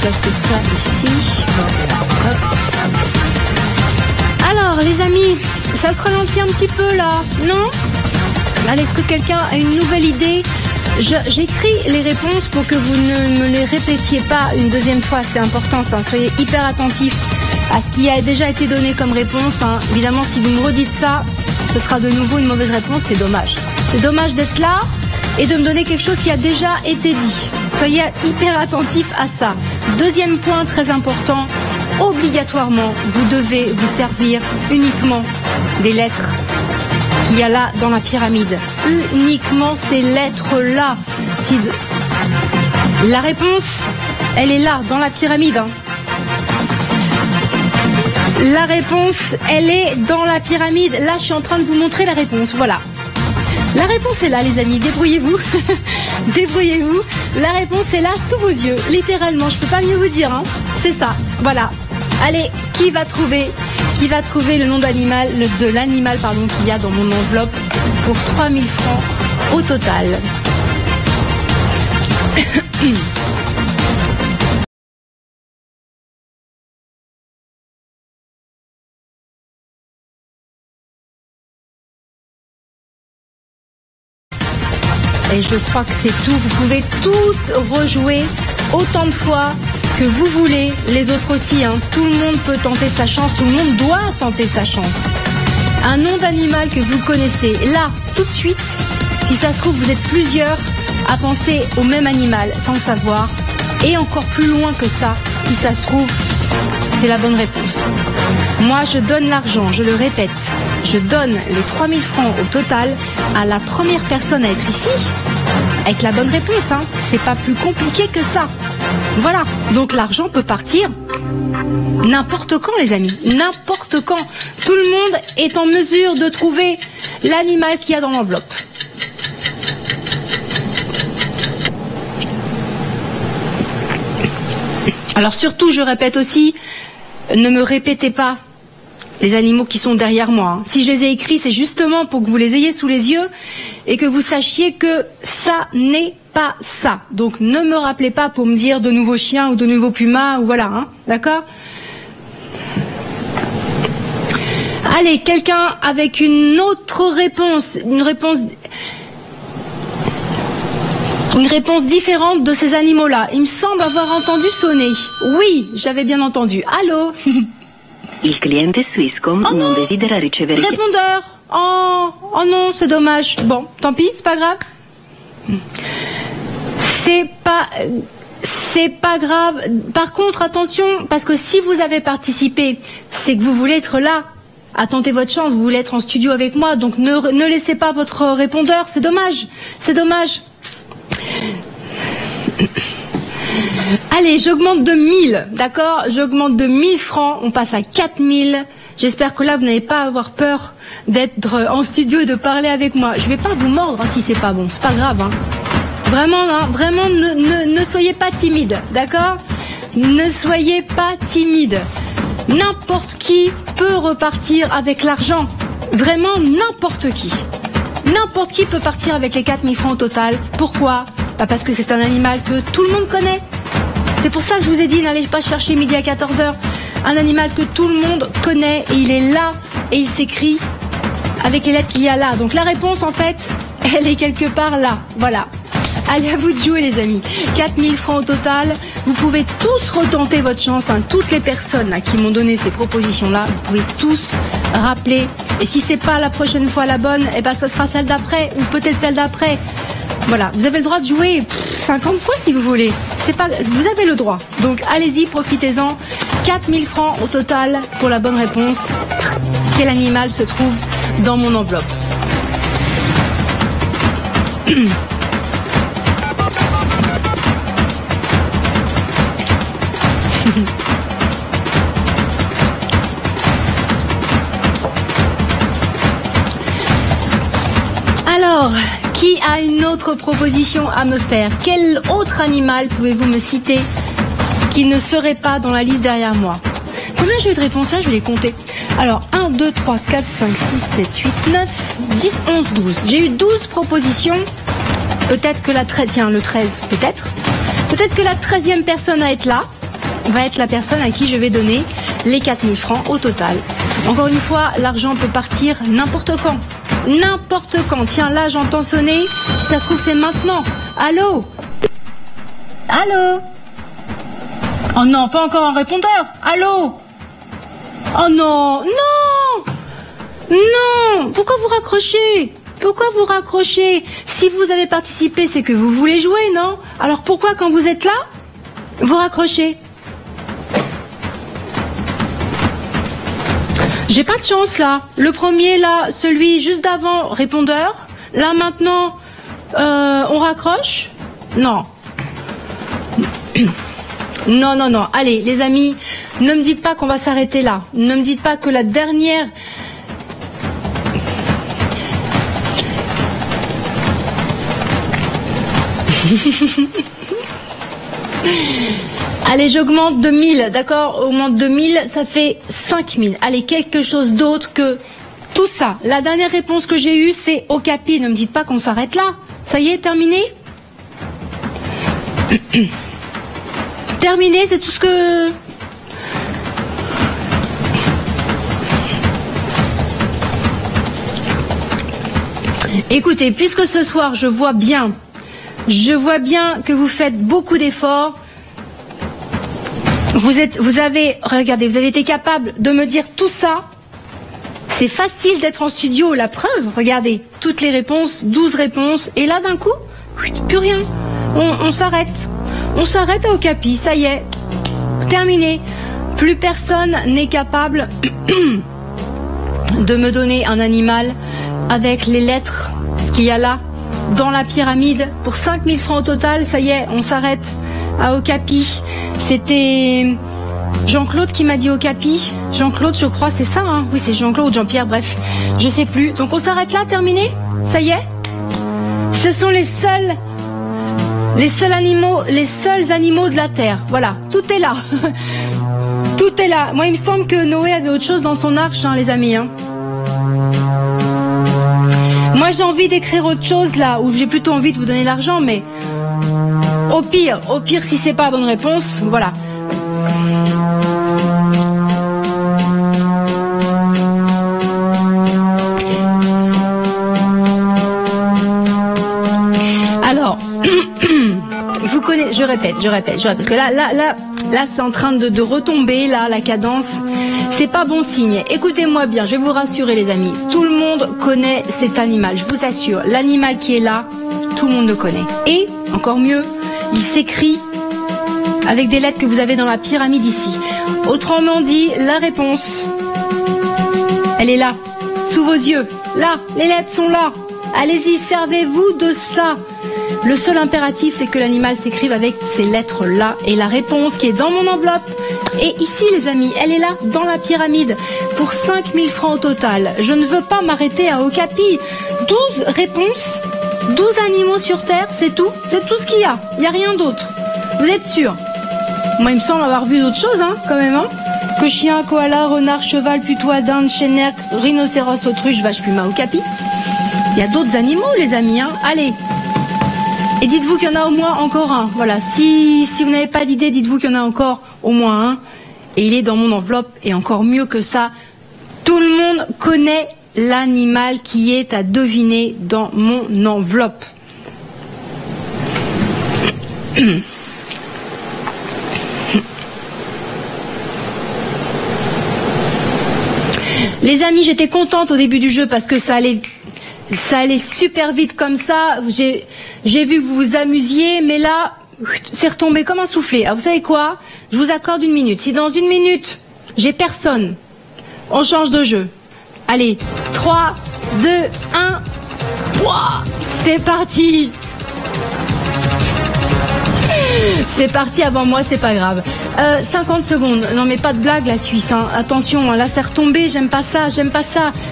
Placer ça ici. Voilà. Alors les amis, ça se ralentit un petit peu là, non? Allez, est-ce que quelqu'un a une nouvelle idée? J'écris les réponses pour que vous ne me les répétiez pas une deuxième fois, c'est important ça. Soyez hyper attentifs à ce qui a déjà été donné comme réponse. Hein. Évidemment, si vous me redites ça, ce sera de nouveau une mauvaise réponse, c'est dommage. C'est dommage d'être là et de me donner quelque chose qui a déjà été dit. Soyez hyper attentifs à ça. Deuxième point très important, obligatoirement, vous devez vous servir uniquement des lettres qu'il y a là dans la pyramide. Uniquement ces lettres-là. Si la réponse, elle est là, dans la pyramide. Hein. La réponse, elle est dans la pyramide. Là, je suis en train de vous montrer la réponse. Voilà. La réponse est là, les amis. Débrouillez-vous. Débrouillez-vous. La réponse est là, sous vos yeux. Littéralement, je peux pas mieux vous dire. Hein. C'est ça. Voilà. Allez, qui va trouver le nom d'animal, de l'animal, pardon, qu'il y a dans mon enveloppe pour 3000 francs au total. Et je crois que c'est tout. Vous pouvez tous rejouer autant de fois que vous voulez. Les autres aussi, hein. Tout le monde peut tenter sa chance. Tout le monde doit tenter sa chance. Un nom d'animal que vous connaissez. Là, tout de suite, si ça se trouve, vous êtes plusieurs à penser au même animal sans le savoir. Et encore plus loin que ça, si ça se trouve, c'est la bonne réponse. Moi, je donne l'argent, je le répète. Je donne les 3000 francs au total à la première personne à être ici. Avec la bonne réponse, hein. C'est pas plus compliqué que ça. Voilà. Donc l'argent peut partir n'importe quand, les amis. N'importe quand. Tout le monde est en mesure de trouver l'animal qu'il y a dans l'enveloppe. Alors surtout, je répète aussi, ne me répétez pas les animaux qui sont derrière moi. Si je les ai écrits, c'est justement pour que vous les ayez sous les yeux et que vous sachiez que ça n'est pas ça. Donc ne me rappelez pas pour me dire de nouveaux chiens ou de nouveaux pumas ou voilà, hein, d'accord ? Allez, quelqu'un avec une autre réponse, une réponse différente de ces animaux-là. Il me semble avoir entendu sonner. Oui, j'avais bien entendu. Allô ? Il cliente Swisscom non desidera ricevere... Répondeur. Oh non, c'est dommage. Bon, tant pis, c'est pas grave. C'est pas grave. Par contre, attention, parce que si vous avez participé, c'est que vous voulez être là à tenter votre chance, vous voulez être en studio avec moi, donc ne laissez pas votre répondeur, c'est dommage. C'est dommage. Allez, j'augmente de 1000, d'accord ? J'augmente de 1000 francs, on passe à 4000. J'espère que là, vous n'allez pas avoir peur d'être en studio et de parler avec moi. Je vais pas vous mordre hein, si c'est pas bon, c'est pas grave. Hein. Vraiment, ne soyez pas timide, d'accord ? Ne soyez pas timide. N'importe qui peut repartir avec l'argent. Vraiment, n'importe qui. N'importe qui peut partir avec les 4000 francs au total. Pourquoi ? Parce que c'est un animal que tout le monde connaît. C'est pour ça que je vous ai dit, n'allez pas chercher midi à 14h. Un animal que tout le monde connaît et il est là et il s'écrit avec les lettres qu'il y a là. Donc la réponse, en fait, elle est quelque part là. Voilà. Allez, à vous de jouer, les amis. 4000 francs au total. Vous pouvez tous retenter votre chance. Hein. Toutes les personnes là, qui m'ont donné ces propositions-là, vous pouvez tous rappeler. Et si c'est pas la prochaine fois la bonne, eh ben, ce sera celle d'après ou peut-être celle d'après. Voilà, vous avez le droit de jouer 50 fois si vous voulez. Vous avez le droit. Donc allez-y, profitez-en. 4000 francs au total pour la bonne réponse. Quel animal se trouve dans mon enveloppe? Alors, qui a une autre proposition à me faire? Quel autre animal pouvez-vous me citer qui ne serait pas dans la liste derrière moi? Combien j'ai eu de réponses? Je vais les compter. Alors, 1, 2, 3, 4, 5, 6, 7, 8, 9, 10, 11, 12. J'ai eu 12 propositions. Peut-être que la 13... Tiens, le 13, peut-être. Peut-être que la 13e personne à être là va être la personne à qui je vais donner les 4000 francs au total. Encore une fois, l'argent peut partir n'importe quand. N'importe quand. Tiens, là, j'entends sonner. Si ça se trouve, c'est maintenant. Allô? Allô? Oh non, pas encore un répondeur. Allô? Oh non, non! Non! Pourquoi vous raccrochez? Pourquoi vous raccrochez? Si vous avez participé, c'est que vous voulez jouer, non? Alors pourquoi, quand vous êtes là, vous raccrochez? J'ai pas de chance là. Le premier là, celui juste d'avant, répondeur. Là maintenant, on raccroche. Non. Non, non, non. Allez, les amis, ne me dites pas qu'on va s'arrêter là. Ne me dites pas que la dernière... Allez, j'augmente de 1000, d'accord? Augmente de 1000, ça fait 5000. Allez, quelque chose d'autre que tout ça. La dernière réponse que j'ai eue, c'est Okapi. Ne me dites pas qu'on s'arrête là. Ça y est, terminé? Terminé, c'est tout ce que... Écoutez, puisque ce soir, je vois bien que vous faites beaucoup d'efforts. Regardez, vous avez été capable de me dire tout ça. C'est facile d'être en studio, la preuve. Regardez, toutes les réponses, 12 réponses. Et là, d'un coup, plus rien. On s'arrête. On s'arrête à Okapi, ça y est. Terminé. Plus personne n'est capable de me donner un animal avec les lettres qu'il y a là, dans la pyramide. Pour 5000 francs au total, ça y est, on s'arrête à Okapi. C'était Jean-Claude qui m'a dit Okapi. Jean-Claude, je crois, c'est ça, hein? Oui, c'est Jean-Claude, Jean-Pierre, bref, je sais plus. Donc on s'arrête là, terminé? Ça y est? Ce sont les seuls animaux de la Terre. Voilà, tout est là. Tout est là. Moi, il me semble que Noé avait autre chose dans son arche, hein, les amis, hein. Moi, j'ai envie d'écrire autre chose là, ou j'ai plutôt envie de vous donner l'argent, mais au pire, si c'est pas la bonne réponse, voilà. Alors, vous connaissez, je répète, parce que là, c'est en train de retomber, là, la cadence. C'est pas bon signe. Écoutez-moi bien, je vais vous rassurer les amis. Tout le monde connaît cet animal, je vous assure. L'animal qui est là, tout le monde le connaît. Et, encore mieux, il s'écrit avec des lettres que vous avez dans la pyramide ici. Autrement dit, la réponse, elle est là, sous vos yeux. Là, les lettres sont là. Allez-y, servez-vous de ça. Le seul impératif, c'est que l'animal s'écrive avec ces lettres-là. Et la réponse qui est dans mon enveloppe est ici, les amis. Elle est là, dans la pyramide, pour 5000 francs au total. Je ne veux pas m'arrêter à Okapi. 12 réponses, 12 animaux sur Terre, c'est tout. C'est tout ce qu'il y a. Il n'y a rien d'autre. Vous êtes sûr? Moi, il me semble avoir vu d'autres choses, hein, quand même, hein. Que chien, koala, renard, cheval, putois, dinde, chêne, rhinocéros, autruche, vache, puma, Okapi. Il y a d'autres animaux, les amis, hein. Allez. Et dites-vous qu'il y en a au moins encore un. Voilà, si vous n'avez pas d'idée, dites-vous qu'il y en a encore au moins un. Et il est dans mon enveloppe. Et encore mieux que ça, tout le monde connaît l'animal qui est à deviner dans mon enveloppe. Les amis, j'étais contente au début du jeu parce que ça allait super vite comme ça. J'ai vu que vous vous amusiez, mais là, c'est retombé comme un soufflet. Alors vous savez quoi? Je vous accorde une minute. Si dans une minute, j'ai personne, on change de jeu. Allez, 3, 2, 1. Ouah, c'est parti. C'est parti avant moi, c'est pas grave. 50 secondes. Non mais pas de blague la Suisse, hein. Attention, là c'est retombé, j'aime pas ça.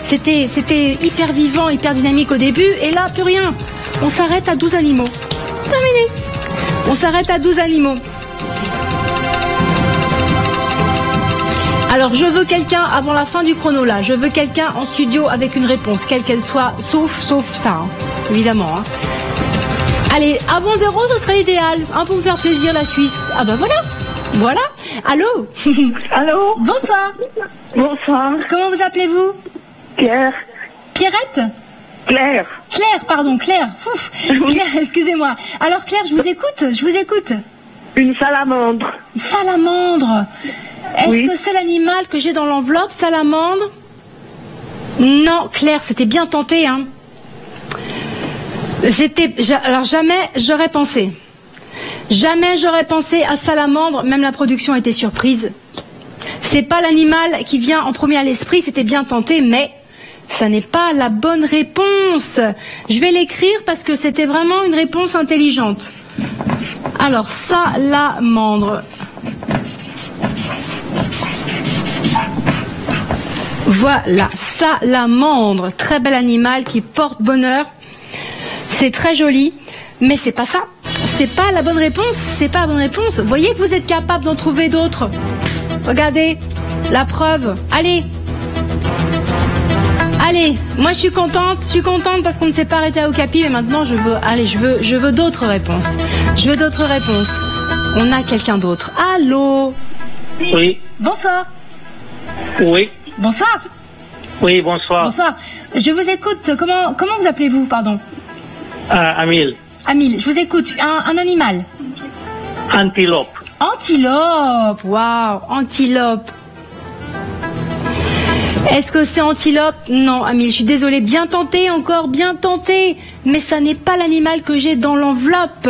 C'était hyper vivant, hyper dynamique au début, et là plus rien. On s'arrête à 12 animaux. Terminé. On s'arrête à 12 animaux. Alors je veux quelqu'un avant la fin du chrono là. Je veux quelqu'un en studio avec une réponse, quelle qu'elle soit, sauf ça, hein. Évidemment, hein. Allez, avant 0, ce serait l'idéal, hein, pour me faire plaisir, la Suisse. Ah bah voilà, voilà. Allô? Allô? Bonsoir. Bonsoir. Comment vous appelez-vous? Pierre. Pierrette? Claire. Claire, pardon, Claire. Ouf. Claire, excusez-moi. Alors Claire, je vous écoute. Une salamandre. Salamandre. Est-ce Oui. que c'est l'animal que j'ai dans l'enveloppe, salamandre? Non, Claire, c'était bien tenté, hein. Alors jamais j'aurais pensé à salamandre, même la production était surprise. C'est pas l'animal qui vient en premier à l'esprit, c'était bien tenté, mais ça n'est pas la bonne réponse. Je vais l'écrire parce que c'était vraiment une réponse intelligente. Alors, salamandre. Voilà, salamandre, très bel animal qui porte bonheur. C'est très joli, mais c'est pas ça. C'est pas la bonne réponse, c'est pas la bonne réponse. Voyez que vous êtes capable d'en trouver d'autres. Regardez, la preuve. Allez, moi je suis contente parce qu'on ne s'est pas arrêté à Okapi, mais maintenant je veux d'autres réponses. Je veux d'autres réponses. On a quelqu'un d'autre. Allô? Oui. Bonsoir. Oui. Bonsoir. Oui, bonsoir. Bonsoir. Je vous écoute. Comment vous appelez-vous, pardon? Amil. Amil, je vous écoute. Un animal. Antilope. Antilope. Waouh, antilope. Est-ce que c'est antilope? Non, Amil, je suis désolée. Bien tenté, encore bien tenté. Mais ça n'est pas l'animal que j'ai dans l'enveloppe.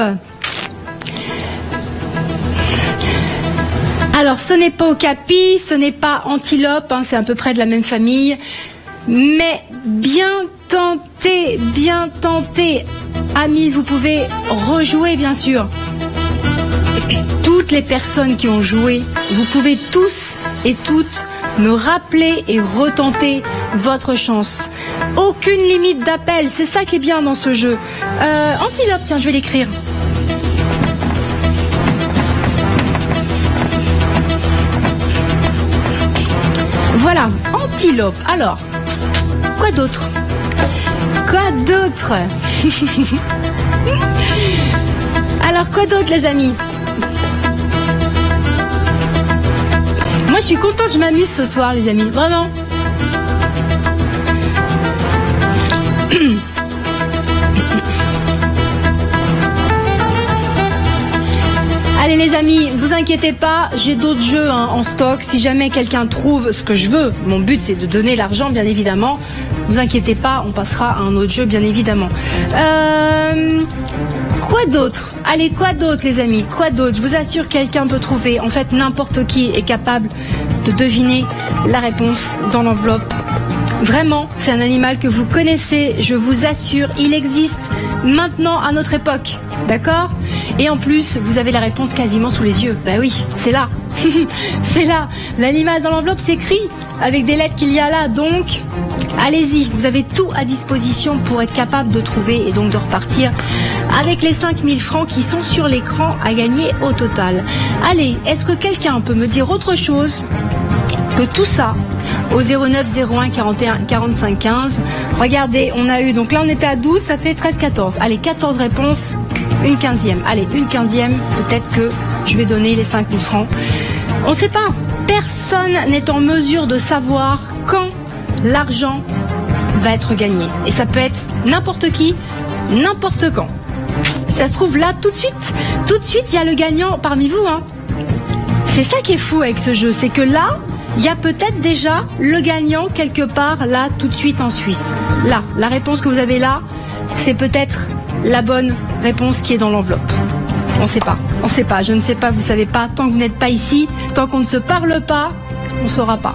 Alors, ce n'est pas okapi, ce n'est pas antilope, hein, c'est à peu près de la même famille. Mais bien tenté, bien tenté. Amis, vous pouvez rejouer, bien sûr. Toutes les personnes qui ont joué, vous pouvez tous et toutes me rappeler et retenter votre chance. Aucune limite d'appel, c'est ça qui est bien dans ce jeu. Antilope, tiens, je vais l'écrire. Voilà, antilope. Alors, quoi d'autre? Quoi d'autre? Alors, quoi d'autre, les amis? Moi, je suis contente, je m'amuse ce soir, les amis. Vraiment. Allez les amis, ne vous inquiétez pas, j'ai d'autres jeux en stock. Si jamais quelqu'un trouve ce que je veux, mon but c'est de donner l'argent bien évidemment. Ne vous inquiétez pas, on passera à un autre jeu bien évidemment. Quoi d'autre? Allez, quoi d'autre les amis? Quoi d'autre? Je vous assure, quelqu'un peut trouver. En fait, n'importe qui est capable de deviner la réponse dans l'enveloppe. Vraiment, c'est un animal que vous connaissez, je vous assure, il existe maintenant à notre époque. D'accord? Et en plus, vous avez la réponse quasiment sous les yeux. Ben oui, c'est là. C'est là. L'animal dans l'enveloppe s'écrit avec des lettres qu'il y a là. Donc, allez-y. Vous avez tout à disposition pour être capable de trouver et donc de repartir avec les 5000 francs qui sont sur l'écran à gagner au total. Allez, est-ce que quelqu'un peut me dire autre chose que tout ça au 09 01 41 45 15? Regardez, on a eu, donc là on était à 12, ça fait 13 14. Allez, 14 réponses, une 15e. Allez, une 15e, peut-être que je vais donner les 5000 francs. On ne sait pas. Personne n'est en mesure de savoir quand l'argent va être gagné. Et ça peut être n'importe qui, n'importe quand. Si ça se trouve là, tout de suite, il y a le gagnant parmi vous. Hein. C'est ça qui est fou avec ce jeu, c'est que là, il y a peut-être déjà le gagnant quelque part là, tout de suite en Suisse. Là, la réponse que vous avez là, c'est peut-être la bonne réponse qui est dans l'enveloppe. On sait pas, je ne sais pas, vous savez pas, tant que vous n'êtes pas ici, tant qu'on ne se parle pas, on ne saura pas.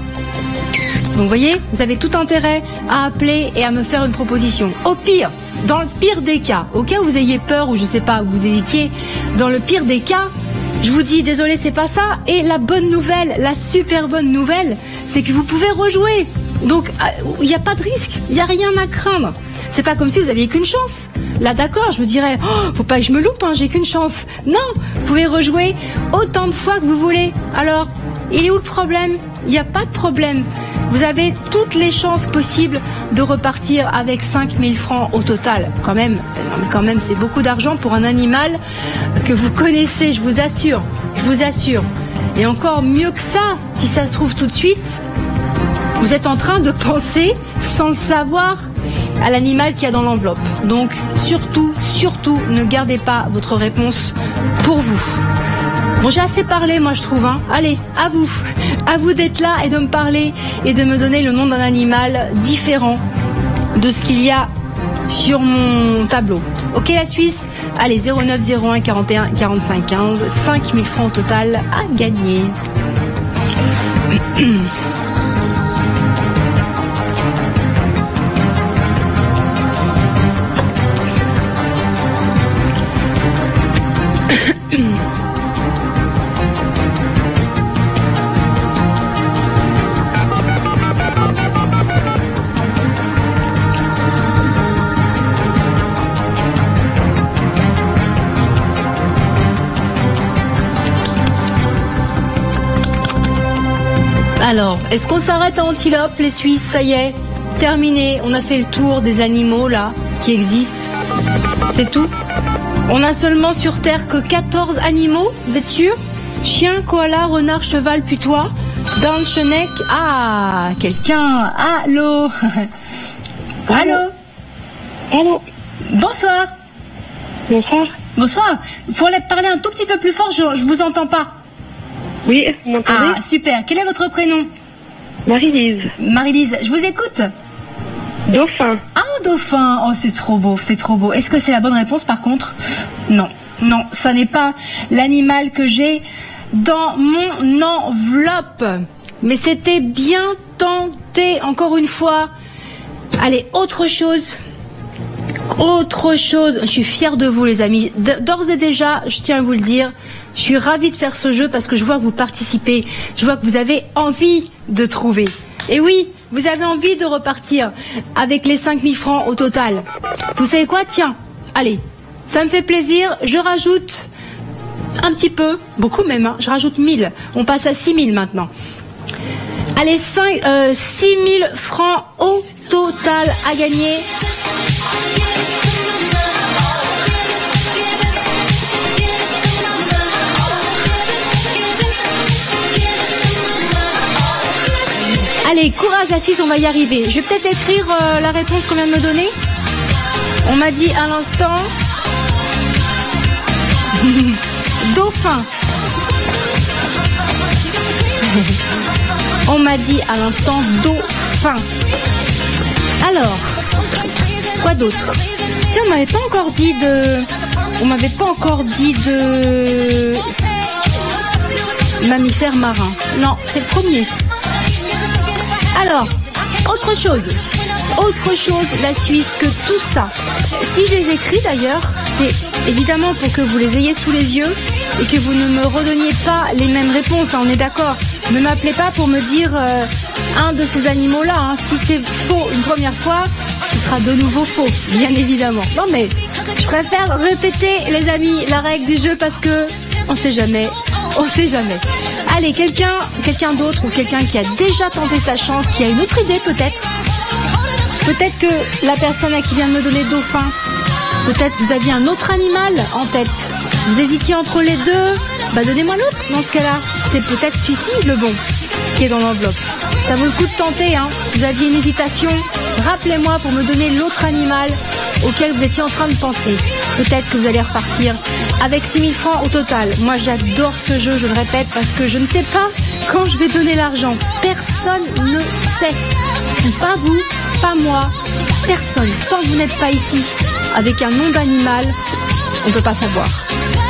Donc vous voyez, vous avez tout intérêt à appeler et à me faire une proposition. Au pire, dans le pire des cas, au cas où vous ayez peur ou je sais pas, vous hésitiez, dans le pire des cas, je vous dis désolé, c'est pas ça. Et la bonne nouvelle, la super bonne nouvelle, c'est que vous pouvez rejouer. Donc il n'y a pas de risque, il n'y a rien à craindre. C'est pas comme si vous aviez qu'une chance. Là d'accord, je me dirais, oh, faut pas que je me loupe, hein, j'ai qu'une chance. Non, vous pouvez rejouer autant de fois que vous voulez. Alors, il est où le problème? Il n'y a pas de problème. Vous avez toutes les chances possibles de repartir avec 5000 francs au total. Quand même, c'est beaucoup d'argent pour un animal que vous connaissez, je vous assure. Et encore mieux que ça, si ça se trouve tout de suite, vous êtes en train de penser, sans le savoir, à l'animal qu'il y a dans l'enveloppe. Donc, surtout, ne gardez pas votre réponse pour vous. Bon, j'ai assez parlé, moi, je trouve. Hein. Allez, à vous d'être là et de me parler et de me donner le nom d'un animal différent de ce qu'il y a sur mon tableau. Ok, la Suisse? Allez, 09 01 41 45 15, 5000 francs au total à gagner. Alors, est-ce qu'on s'arrête à antilope, les Suisses? Ça y est, terminé. On a fait le tour des animaux, là, qui existent. C'est tout. On a seulement sur Terre que 14 animaux, vous êtes sûr? Chien, koala, renard, cheval, putois, dinde, cheneck. Ah, quelqu'un. Allô? Allô? Allô? Bonsoir. Bonsoir. Bonsoir. Il faut parler un tout petit peu plus fort, je vous entends pas. Oui, vous m'entendez? Ah, super. Quel est votre prénom? Marie-Lise. Marie-Lise, je vous écoute. Dauphin. Ah, dauphin. Oh, c'est trop beau, c'est trop beau. Est-ce que c'est la bonne réponse par contre? Non, non, ça n'est pas l'animal que j'ai dans mon enveloppe. Mais c'était bien tenté, encore une fois. Allez, autre chose. Autre chose. Je suis fière de vous, les amis. D'ores et déjà, je tiens à vous le dire, je suis ravie de faire ce jeu parce que je vois que vous participez. Je vois que vous avez envie de trouver. Et oui, vous avez envie de repartir avec les 5000 francs au total. Vous savez quoi? Tiens, allez, ça me fait plaisir. Je rajoute un petit peu, beaucoup même, hein, je rajoute 1000. On passe à 6000 maintenant. Allez, 6000 francs au total à gagner. Allez, courage la Suisse, on va y arriver. Je vais peut-être écrire la réponse qu'on vient de me donner. On m'a dit à l'instant... Dauphin. On m'a dit à l'instant dauphin. Alors, quoi d'autre? Tiens, on m'avait pas encore dit de... On m'avait pas encore dit de... Mammifère marin. Non, c'est le premier. Alors, autre chose, la Suisse que tout ça. Si je les écris d'ailleurs, c'est évidemment pour que vous les ayez sous les yeux et que vous ne me redonniez pas les mêmes réponses, hein, on est d'accord. Ne m'appelez pas pour me dire un de ces animaux-là. Hein. Si c'est faux une première fois, ce sera de nouveau faux, bien évidemment. Non mais, je préfère répéter, les amis, la règle du jeu parce que on sait jamais. Allez, quelqu'un d'autre ou quelqu'un qui a déjà tenté sa chance, qui a une autre idée peut-être. Peut-être que la personne à qui vient de me donner dauphin, peut-être vous aviez un autre animal en tête. Vous hésitiez entre les deux. Bah donnez-moi l'autre dans ce cas-là. C'est peut-être celui-ci le bon qui est dans l'enveloppe. Ça vaut le coup de tenter, hein. Vous aviez une hésitation. Rappelez-moi pour me donner l'autre animal auquel vous étiez en train de penser. Peut-être que vous allez repartir avec 6000 francs au total. Moi, j'adore ce jeu, je le répète, parce que je ne sais pas quand je vais donner l'argent. Personne ne sait. Pas vous, pas moi, personne. Tant que vous n'êtes pas ici avec un nom d'animal, on ne peut pas savoir.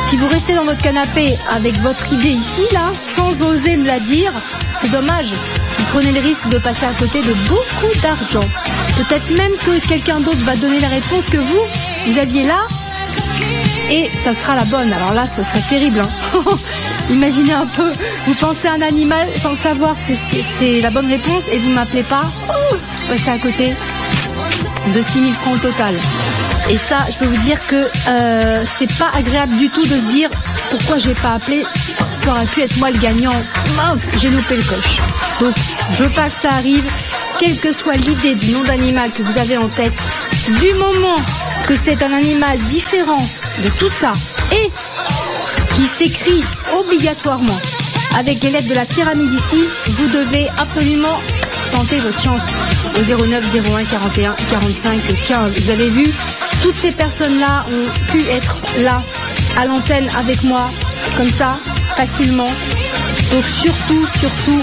Si vous restez dans votre canapé avec votre idée ici, là, sans oser me la dire, c'est dommage. Vous prenez le risque de passer à côté de beaucoup d'argent. Peut-être même que quelqu'un d'autre va donner la réponse que vous aviez là, et ça sera la bonne. Alors là, ce serait terrible. Hein. Imaginez un peu, vous pensez à un animal sans le savoir, c'est la bonne réponse, et vous m'appelez pas, vous passez à côté de 6000 francs au total. Et ça, je peux vous dire que c'est pas agréable du tout de se dire pourquoi j'ai pas appelé, ça aurait pu être moi le gagnant. Mince, j'ai loupé le coche. Donc, je veux pas que ça arrive, quelle que soit l'idée du nom d'animal que vous avez en tête, du moment que c'est un animal différent de tout ça et qui s'écrit obligatoirement avec les lettres de la pyramide ici, vous devez absolument tenter votre chance au 09 01 41 45 15. Vous avez vu, toutes ces personnes-là ont pu être là à l'antenne avec moi, comme ça, facilement. Donc surtout,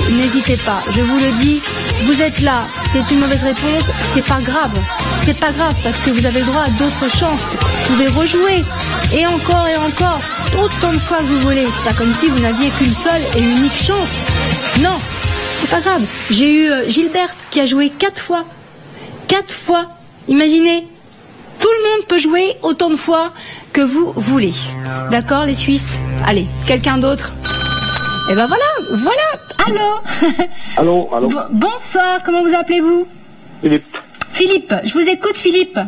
n'hésitez pas. Je vous le dis, vous êtes là, c'est une mauvaise réponse, c'est pas grave. C'est pas grave parce que vous avez le droit à d'autres chances. Vous pouvez rejouer et encore, autant de fois que vous voulez. C'est pas comme si vous n'aviez qu'une seule et unique chance. Non, c'est pas grave. J'ai eu Gilberte qui a joué 4 fois. 4 fois. Imaginez, tout le monde peut jouer autant de fois que vous voulez. D'accord, les Suisses? Allez, quelqu'un d'autre? Et ben voilà. Allô? Allô? Bonsoir, comment vous appelez-vous? Philippe, je vous écoute, Philippe.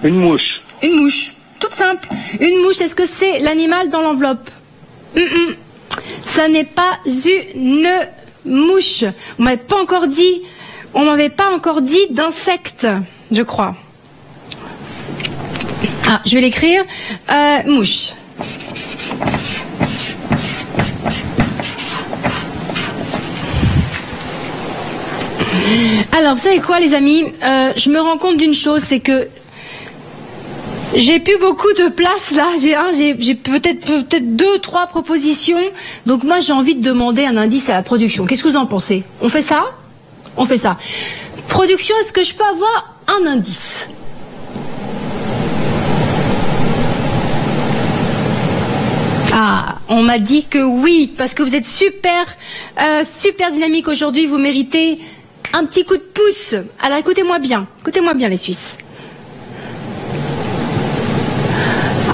Une mouche. Une mouche, toute simple. Une mouche, est-ce que c'est l'animal dans l'enveloppe? Ça n'est pas une mouche. On m'avait pas encore dit d'insecte, je crois. Ah, je vais l'écrire. Mouche. Alors, vous savez quoi, les amis, je me rends compte d'une chose, c'est que j'ai plus beaucoup de place là. J'ai peut-être 2, 3 propositions. Donc moi, j'ai envie de demander un indice à la production. Qu'est-ce que vous en pensez? On fait ça? On fait ça. Production, est-ce que je peux avoir un indice? Ah, on m'a dit que oui, parce que vous êtes super dynamique aujourd'hui. Vous méritez un petit coup de pouce. Alors écoutez-moi bien les Suisses.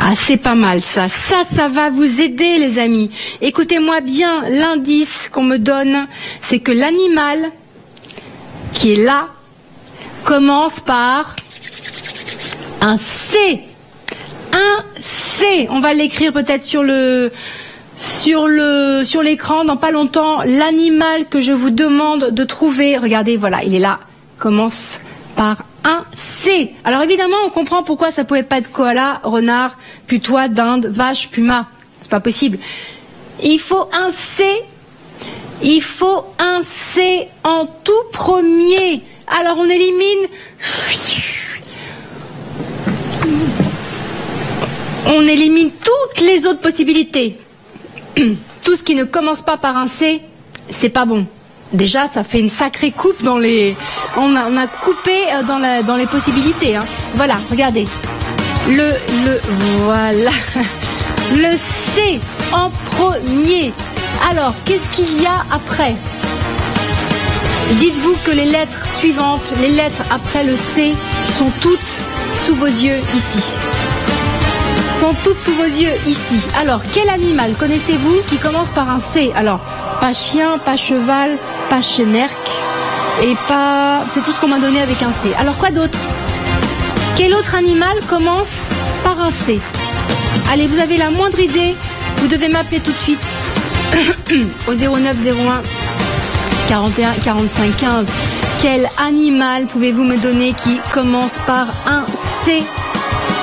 Ah, c'est pas mal ça. Ça va vous aider, les amis. Écoutez-moi bien, l'indice qu'on me donne, c'est que l'animal qui est là commence par un C. Un C. On va l'écrire peut-être sur l'écran dans pas longtemps. L'animal que je vous demande de trouver, regardez, voilà, il est là. Commence par un C. Alors évidemment, on comprend pourquoi ça pouvait pas être koala, renard, putois, dinde, vache, puma. C'est pas possible. Il faut un C. Il faut un C en tout premier. Alors on élimine. On élimine toutes les autres possibilités. Tout ce qui ne commence pas par un C, c'est pas bon. Déjà, ça fait une sacrée coupe dans les... On a coupé dans les possibilités. Hein. Voilà, regardez. Voilà. Le C en premier. Alors, qu'est-ce qu'il y a après? Dites-vous que les lettres suivantes, les lettres après le C, sont toutes sous vos yeux ici. Sont toutes sous vos yeux ici. Alors, quel animal connaissez-vous qui commence par un C? Alors, pas chien, pas cheval, pas chénerque, et pas... C'est tout ce qu'on m'a donné avec un C. Alors, quoi d'autre? Quel autre animal commence par un C? Allez, vous avez la moindre idée, vous devez m'appeler tout de suite au 09 01 41 45 15. Quel animal pouvez-vous me donner qui commence par un C?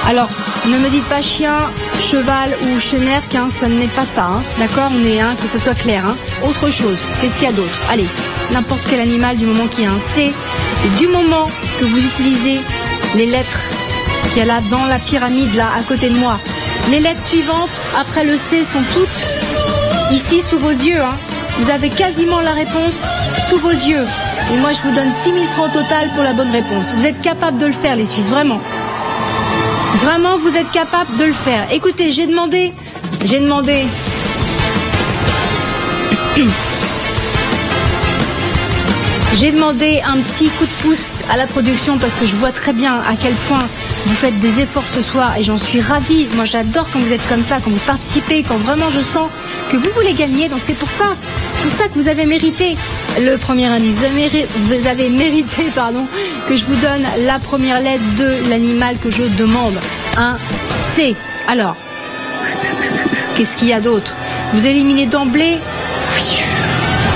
Alors, ne me dites pas chien, cheval ou chénerque, hein, ça n'est pas ça, hein, d'accord? On est, hein, que ce soit clair. Hein. Autre chose, qu'est-ce qu'il y a d'autre? Allez, n'importe quel animal du moment qu'il y a un C, et du moment que vous utilisez les lettres qu'il y a là dans la pyramide, là, à côté de moi, les lettres suivantes, après le C, sont toutes ici sous vos yeux. Hein. Vous avez quasiment la réponse sous vos yeux. Et moi, je vous donne 6 000 francs au total pour la bonne réponse. Vous êtes capables de le faire, les Suisses, vraiment. Vraiment, vous êtes capable de le faire. Écoutez, j'ai demandé un petit coup de pouce à la production parce que je vois très bien à quel point vous faites des efforts ce soir et j'en suis ravie. Moi, j'adore quand vous êtes comme ça, quand vous participez, quand vraiment je sens que vous voulez gagner. Donc c'est pour ça que vous avez mérité le premier indice. Vous avez mérité, que je vous donne la première lettre de l'animal que je demande. Un C. Alors, qu'est-ce qu'il y a d'autre? Vous éliminez d'emblée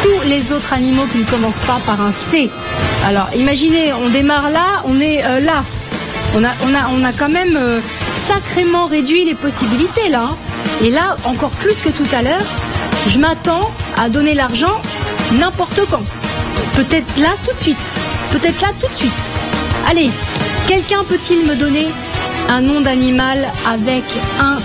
tous les autres animaux qui ne commencent pas par un C. Alors, imaginez, on démarre là, on est là. On a quand même sacrément réduit les possibilités là. Hein. Et là, encore plus que tout à l'heure, je m'attends à donner l'argent n'importe quand. Peut-être là tout de suite. Peut-être là tout de suite. Allez, quelqu'un peut-il me donner un nom d'animal avec un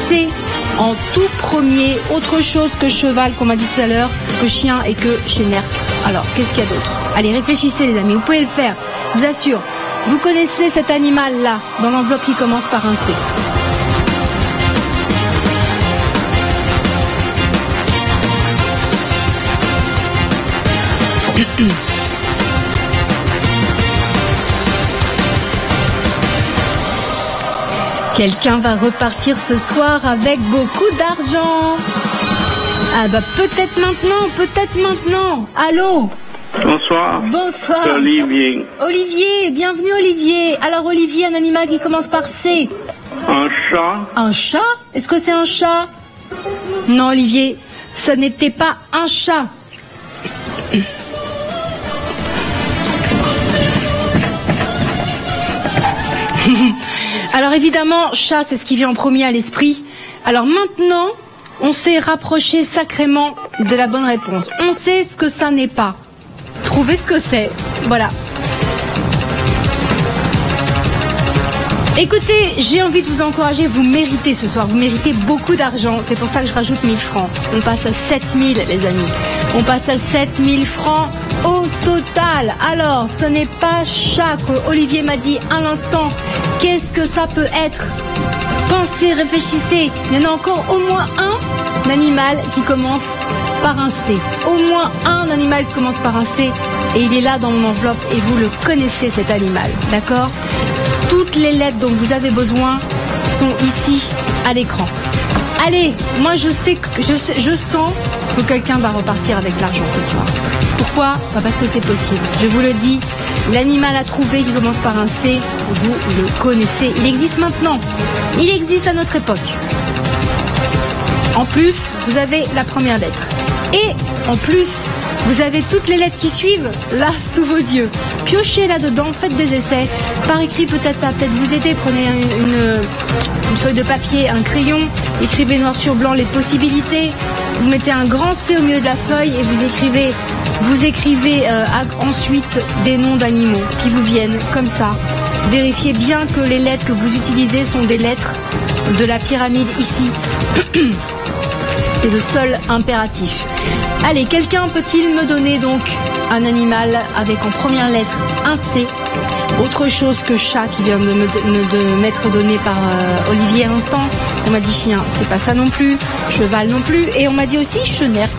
C en tout premier, autre chose que cheval qu'on m'a dit tout à l'heure, que chien et que chénerque. Alors, qu'est-ce qu'il y a d'autre? Allez, réfléchissez les amis, vous pouvez le faire. Je vous assure, vous connaissez cet animal-là dans l'enveloppe qui commence par un C. Quelqu'un va repartir ce soir avec beaucoup d'argent. Ah bah peut-être maintenant. Allô? Bonsoir. Bonsoir. C'est Olivier. Olivier, bienvenue Olivier. Alors Olivier, un animal qui commence par C. Un chat. Un chat? Est-ce que c'est un chat? Non Olivier, ça n'était pas un chat. Alors évidemment, chat, c'est ce qui vient en premier à l'esprit. Alors maintenant, on s'est rapproché sacrément de la bonne réponse. On sait ce que ça n'est pas. Trouvez ce que c'est. Voilà. Écoutez, j'ai envie de vous encourager, vous méritez ce soir, vous méritez beaucoup d'argent, c'est pour ça que je rajoute 1000 francs. On passe à 7000 les amis, on passe à 7000 francs au total. Alors, ce n'est pas chat que Olivier m'a dit à l'instant, qu'est-ce que ça peut être? Pensez, réfléchissez, il y en a encore au moins un animal qui commence par un C. Au moins un animal qui commence par un C et il est là dans mon enveloppe et vous le connaissez cet animal, d'accord? Toutes les lettres dont vous avez besoin sont ici à l'écran. Allez, moi je sais que je sens que quelqu'un va repartir avec l'argent ce soir. Pourquoi? Parce que c'est possible. Je vous le dis, l'animal à trouver qui commence par un C, vous le connaissez. Il existe maintenant. Il existe à notre époque. En plus, vous avez la première lettre. Et en plus, vous avez toutes les lettres qui suivent là sous vos yeux. Piochez là-dedans, faites des essais. Par écrit, peut-être ça va peut-être vous aider. Prenez une feuille de papier, un crayon, écrivez noir sur blanc les possibilités. Vous mettez un grand C au milieu de la feuille et vous écrivez ensuite des noms d'animaux qui vous viennent comme ça. Vérifiez bien que les lettres que vous utilisez sont des lettres de la pyramide ici. C'est le seul impératif. Allez, quelqu'un peut-il me donner donc un animal avec en première lettre un C? Autre chose que chat qui vient de m'être donné par Olivier à l'instant. On m'a dit chien, c'est pas ça non plus. Cheval non plus. Et on m'a dit aussi chenerque.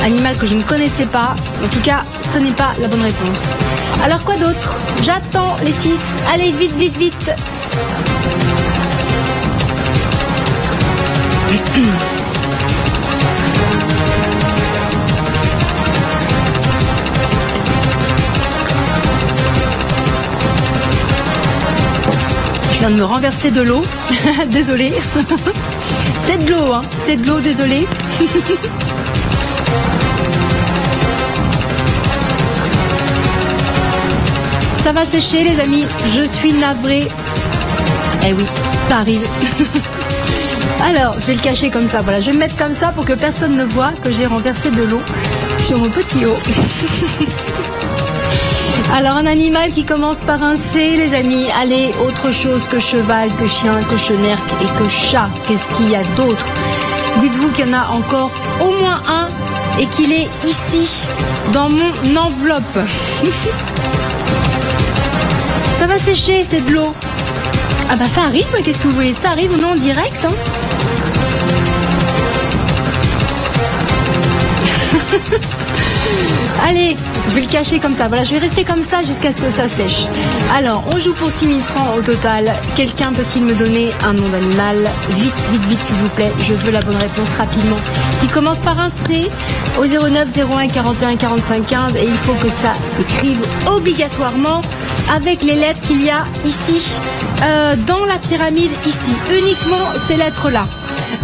Animal que je ne connaissais pas. En tout cas, ce n'est pas la bonne réponse. Alors quoi d'autre? J'attends les Suisses. Allez, vite, vite, vite. Je viens de me renverser de l'eau. Désolée. C'est de l'eau, hein. C'est de l'eau, désolée. Ça va sécher, les amis. Je suis navrée. Eh oui, ça arrive. Alors, je vais le cacher comme ça. Voilà, je vais me mettre comme ça pour que personne ne voit que j'ai renversé de l'eau sur mon petit haut. Alors, un animal qui commence par un C, les amis. Allez, autre chose que cheval, que chien, que chenerque et que chat. Qu'est-ce qu'il y a d'autre? Dites-vous qu'il y en a encore au moins un et qu'il est ici, dans mon enveloppe. Ça va sécher, c'est de l'eau. Ah bah ça arrive, qu'est-ce que vous voulez? Ça arrive ou non en direct, hein? Allez, je vais le cacher comme ça. Voilà, je vais rester comme ça jusqu'à ce que ça sèche. Alors, on joue pour 6000 francs au total. Quelqu'un peut-il me donner un nom d'animal? Vite, vite, vite, s'il vous plaît. Je veux la bonne réponse rapidement. Qui commence par un C au 09 01 41 45 15. Et il faut que ça s'écrive obligatoirement avec les lettres qu'il y a ici, dans la pyramide ici. Uniquement ces lettres-là.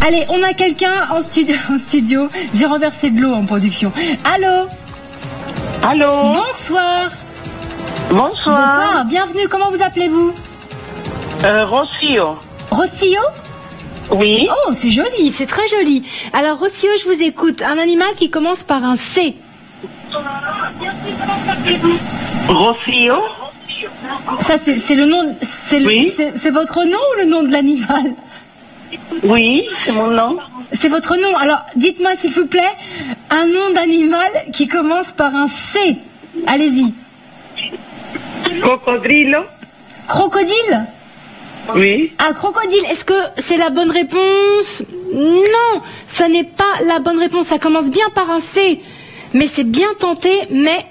Allez, on a quelqu'un en studio. J'ai renversé de l'eau en production. Allô? Allô? Bonsoir. Bonsoir. Bonsoir, bienvenue. Comment vous appelez-vous? Rocio. Rocio? Oui. Oh, c'est joli, c'est très joli. Alors, Rocio, je vous écoute. Un animal qui commence par un C. Rocio? Ça, c'est le nom. Oui. C'est votre nom ou le nom de l'animal? Oui, c'est mon nom. C'est votre nom. Alors, dites-moi, s'il vous plaît, un nom d'animal qui commence par un C. Allez-y. Cocodrilo? Crocodile? Oui. Ah, crocodile, est-ce que c'est la bonne réponse? Non, ça n'est pas la bonne réponse. Ça commence bien par un C. Mais c'est bien tenté, mais...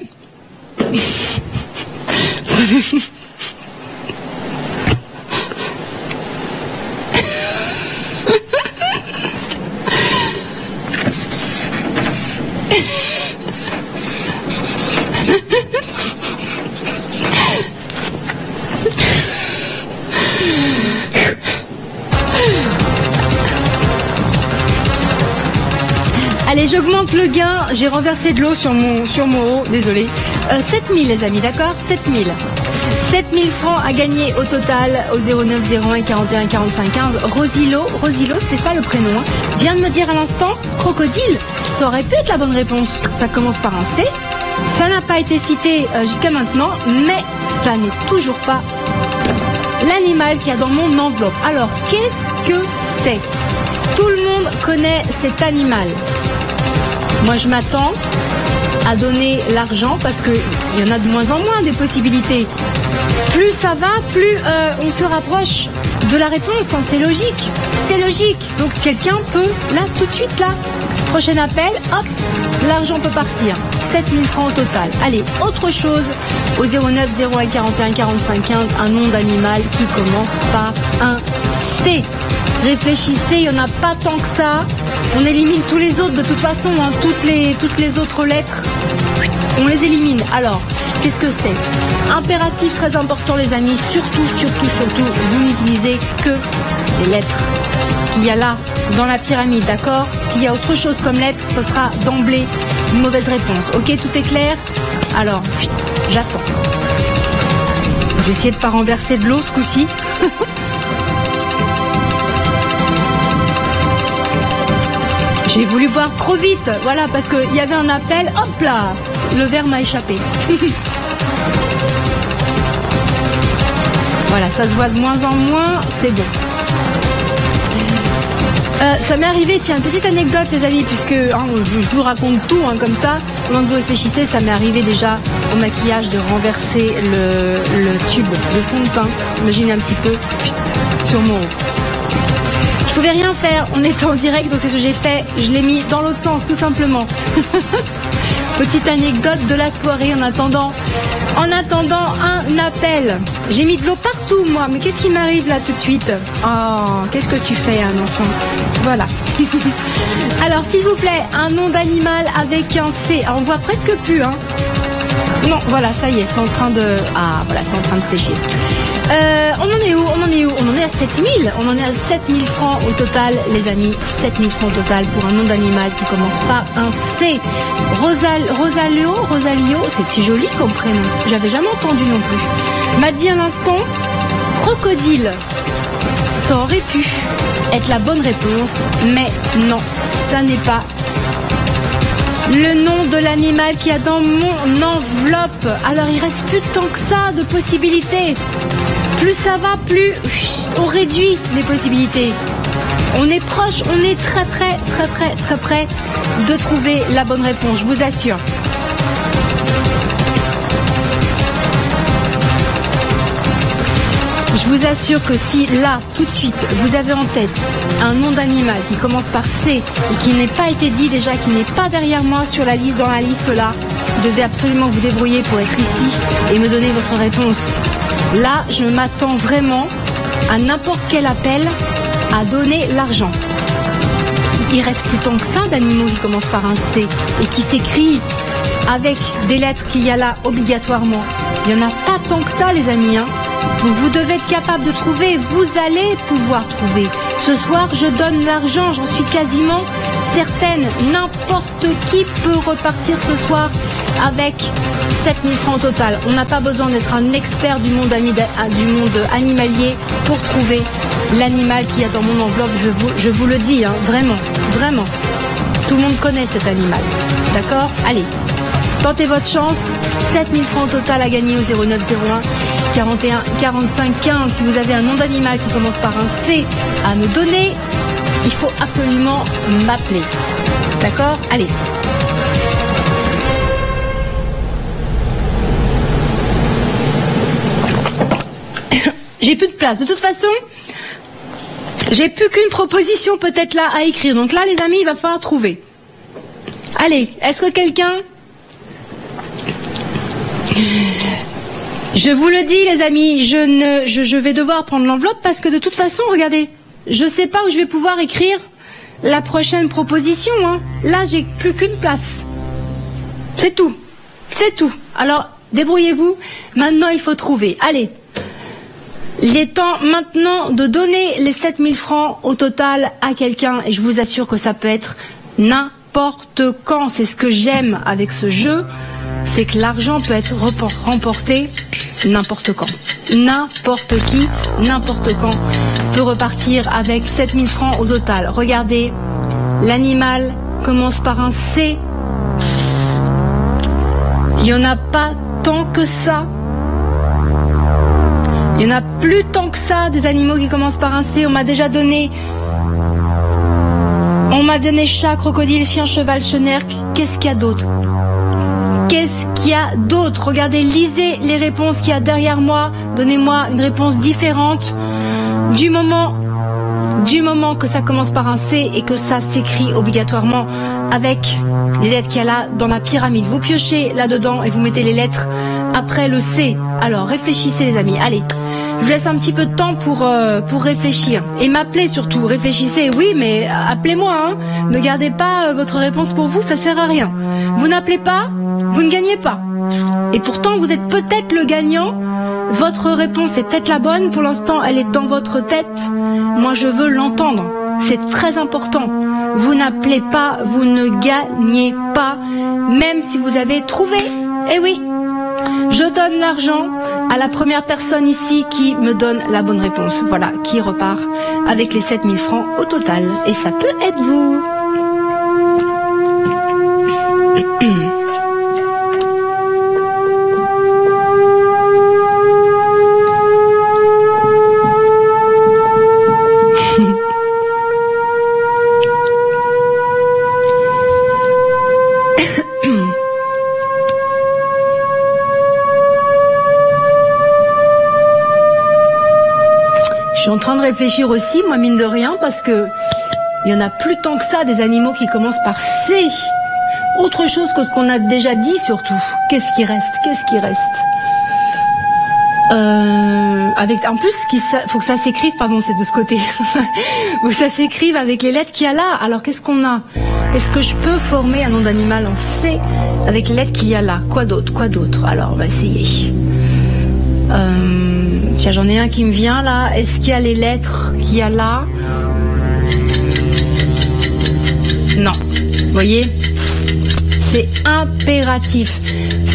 Allez, j'augmente le gain. J'ai renversé de l'eau sur mon haut. Désolé. 7000 les amis, d'accord? 7000. 7000 francs à gagner au total au 09 01 41 45 15. Rosilo, c'était ça le prénom, hein, vient de me dire à l'instant, crocodile, ça aurait pu être la bonne réponse. Ça commence par un C. Ça n'a pas été cité jusqu'à maintenant, mais ça n'est toujours pas l'animal qu'il y a dans mon enveloppe. Alors, qu'est-ce que c'est? Tout le monde connaît cet animal. Moi, je m'attends à donner l'argent parce qu'il y en a de moins en moins des possibilités. Plus ça va, plus on se rapproche de la réponse. Hein, c'est logique. C'est logique. Donc, quelqu'un peut, là, tout de suite, là, prochain appel, hop, l'argent peut partir. 7000 francs au total. Allez, autre chose au 09 01 41 45 15, un nom d'animal qui commence par un C. Réfléchissez, il n'y en a pas tant que ça. On élimine tous les autres de toute façon, hein, toutes les autres lettres, on les élimine. Alors, qu'est-ce que c'est? Impératif très important les amis, surtout, vous n'utilisez que les lettres qu'il y a là dans la pyramide, d'accord? S'il y a autre chose comme lettre, ça sera d'emblée une mauvaise réponse. Ok, tout est clair? Alors, vite, j'attends. Je vais essayer de ne pas renverser de l'eau ce coup-ci. J'ai voulu boire trop vite, voilà, parce qu'il y avait un appel, hop là, le verre m'a échappé. Voilà, ça se voit de moins en moins, c'est bon. Ça m'est arrivé, tiens, une petite anecdote les amis, puisque hein, je vous raconte tout hein, comme ça, pendant que vous réfléchissez, ça m'est arrivé déjà au maquillage de renverser le tube de fond de teint. Imaginez un petit peu, sur mon haut. Je pouvais rien faire, on était en direct, donc c'est ce que j'ai fait, je l'ai mis dans l'autre sens, tout simplement. Petite anecdote de la soirée en attendant un appel. J'ai mis de l'eau partout, moi, mais qu'est-ce qui m'arrive là tout de suite? Oh, qu'est-ce que tu fais, un enfant? Voilà. Alors, s'il vous plaît, un nom d'animal avec un C. Alors, on voit presque plus, hein. Non, voilà, ça y est, c'est en train de... Ah, voilà, c'est en train de sécher. On en est où? On en est à 7000. On en est à 7000 francs au total, les amis. 7000 francs au total pour un nom d'animal qui commence par un C. Rosalio, c'est si joli comme prénom. J'avais jamais entendu non plus. M'a dit un instant, crocodile. Ça aurait pu être la bonne réponse, mais non, ça n'est pas le nom de l'animal qu'il y a dans mon enveloppe. Alors il reste plus tant que ça de possibilités. Plus ça va, plus on réduit les possibilités. On est proche, on est très près de trouver la bonne réponse, je vous assure. Je vous assure que si là, tout de suite, vous avez en tête un nom d'animal qui commence par C et qui n'est pas été dit déjà, qui n'est pas derrière moi sur la liste, dans la liste là, vous devez absolument vous débrouiller pour être ici et me donner votre réponse. Là, je m'attends vraiment à n'importe quel appel à donner l'argent. Il reste plus tant que ça d'animaux qui commencent par un C et qui s'écrit avec des lettres qu'il y a là obligatoirement. Il n'y en a pas tant que ça, les amis, hein. Donc vous devez être capable de trouver, vous allez pouvoir trouver. Ce soir, je donne l'argent, j'en suis quasiment certaine. N'importe qui peut repartir ce soir avec 7000 francs au total. On n'a pas besoin d'être un expert du monde animalier pour trouver l'animal qu'il y a dans mon enveloppe. Je vous le dis, hein, vraiment. Tout le monde connaît cet animal. D'accord? Allez, tentez votre chance. 7000 francs au total à gagner au 09 01 41 45 15. Si vous avez un nom d'animal qui commence par un C à me donner, il faut absolument m'appeler. D'accord? Allez. J'ai plus de place. De toute façon, j'ai plus qu'une proposition peut-être là à écrire. Donc là, les amis, il va falloir trouver. Allez, est-ce que quelqu'un... Je vous le dis, les amis, je vais devoir prendre l'enveloppe parce que de toute façon, regardez, je sais pas où je vais pouvoir écrire la prochaine proposition. Hein. Là, j'ai plus qu'une place. C'est tout. Alors, débrouillez-vous. Maintenant, il faut trouver. Allez. Il est temps maintenant de donner les 7000 francs au total à quelqu'un. Et je vous assure que ça peut être n'importe quand. C'est ce que j'aime avec ce jeu. C'est que l'argent peut être remporté n'importe quand. N'importe qui, n'importe quand peut repartir avec 7000 francs au total. Regardez, l'animal commence par un C. Il n'y en a pas tant que ça. Il n'y en a plus tant que ça des animaux qui commencent par un C. On m'a déjà donné chat, crocodile, chien, cheval, chenère. Qu'est-ce qu'il y a d'autre? Qu'est-ce qu'il y a d'autre? Regardez, lisez les réponses qu'il y a derrière moi. Donnez-moi une réponse différente. Du moment que ça commence par un C et que ça s'écrit obligatoirement avec les lettres qu'il y a là dans la pyramide. Vous piochez là-dedans et vous mettez les lettres après le C. Alors, réfléchissez les amis. Allez, je vous laisse un petit peu de temps pour réfléchir. Et m'appeler surtout. Réfléchissez, oui, mais appelez-moi. Hein. Ne gardez pas votre réponse pour vous, ça sert à rien. Vous n'appelez pas, vous ne gagnez pas. Et pourtant, vous êtes peut-être le gagnant. Votre réponse est peut-être la bonne. Pour l'instant, elle est dans votre tête. Moi, je veux l'entendre. C'est très important. Vous n'appelez pas, vous ne gagnez pas, même si vous avez trouvé. Eh oui, je donne l'argent à la première personne ici qui me donne la bonne réponse. Voilà, qui repart avec les 7000 francs au total. Et ça peut être vous. Je suis en train de réfléchir aussi, moi mine de rien, parce que il y en a plus tant que ça des animaux qui commencent par C. Autre chose que ce qu'on a déjà dit surtout. Qu'est-ce qui reste? En plus, faut que ça s'écrive, pardon, c'est de ce côté. Faut que ça s'écrive avec les lettres qu'il y a là. Alors qu'est-ce qu'on a? Est-ce que je peux former un nom d'animal en C avec les lettres qu'il y a là? Quoi d'autre? Alors, on va essayer. Tiens, j'en ai un qui me vient là. Est-ce qu'il y a les lettres qu'il y a là? Non. Vous voyez? C'est impératif.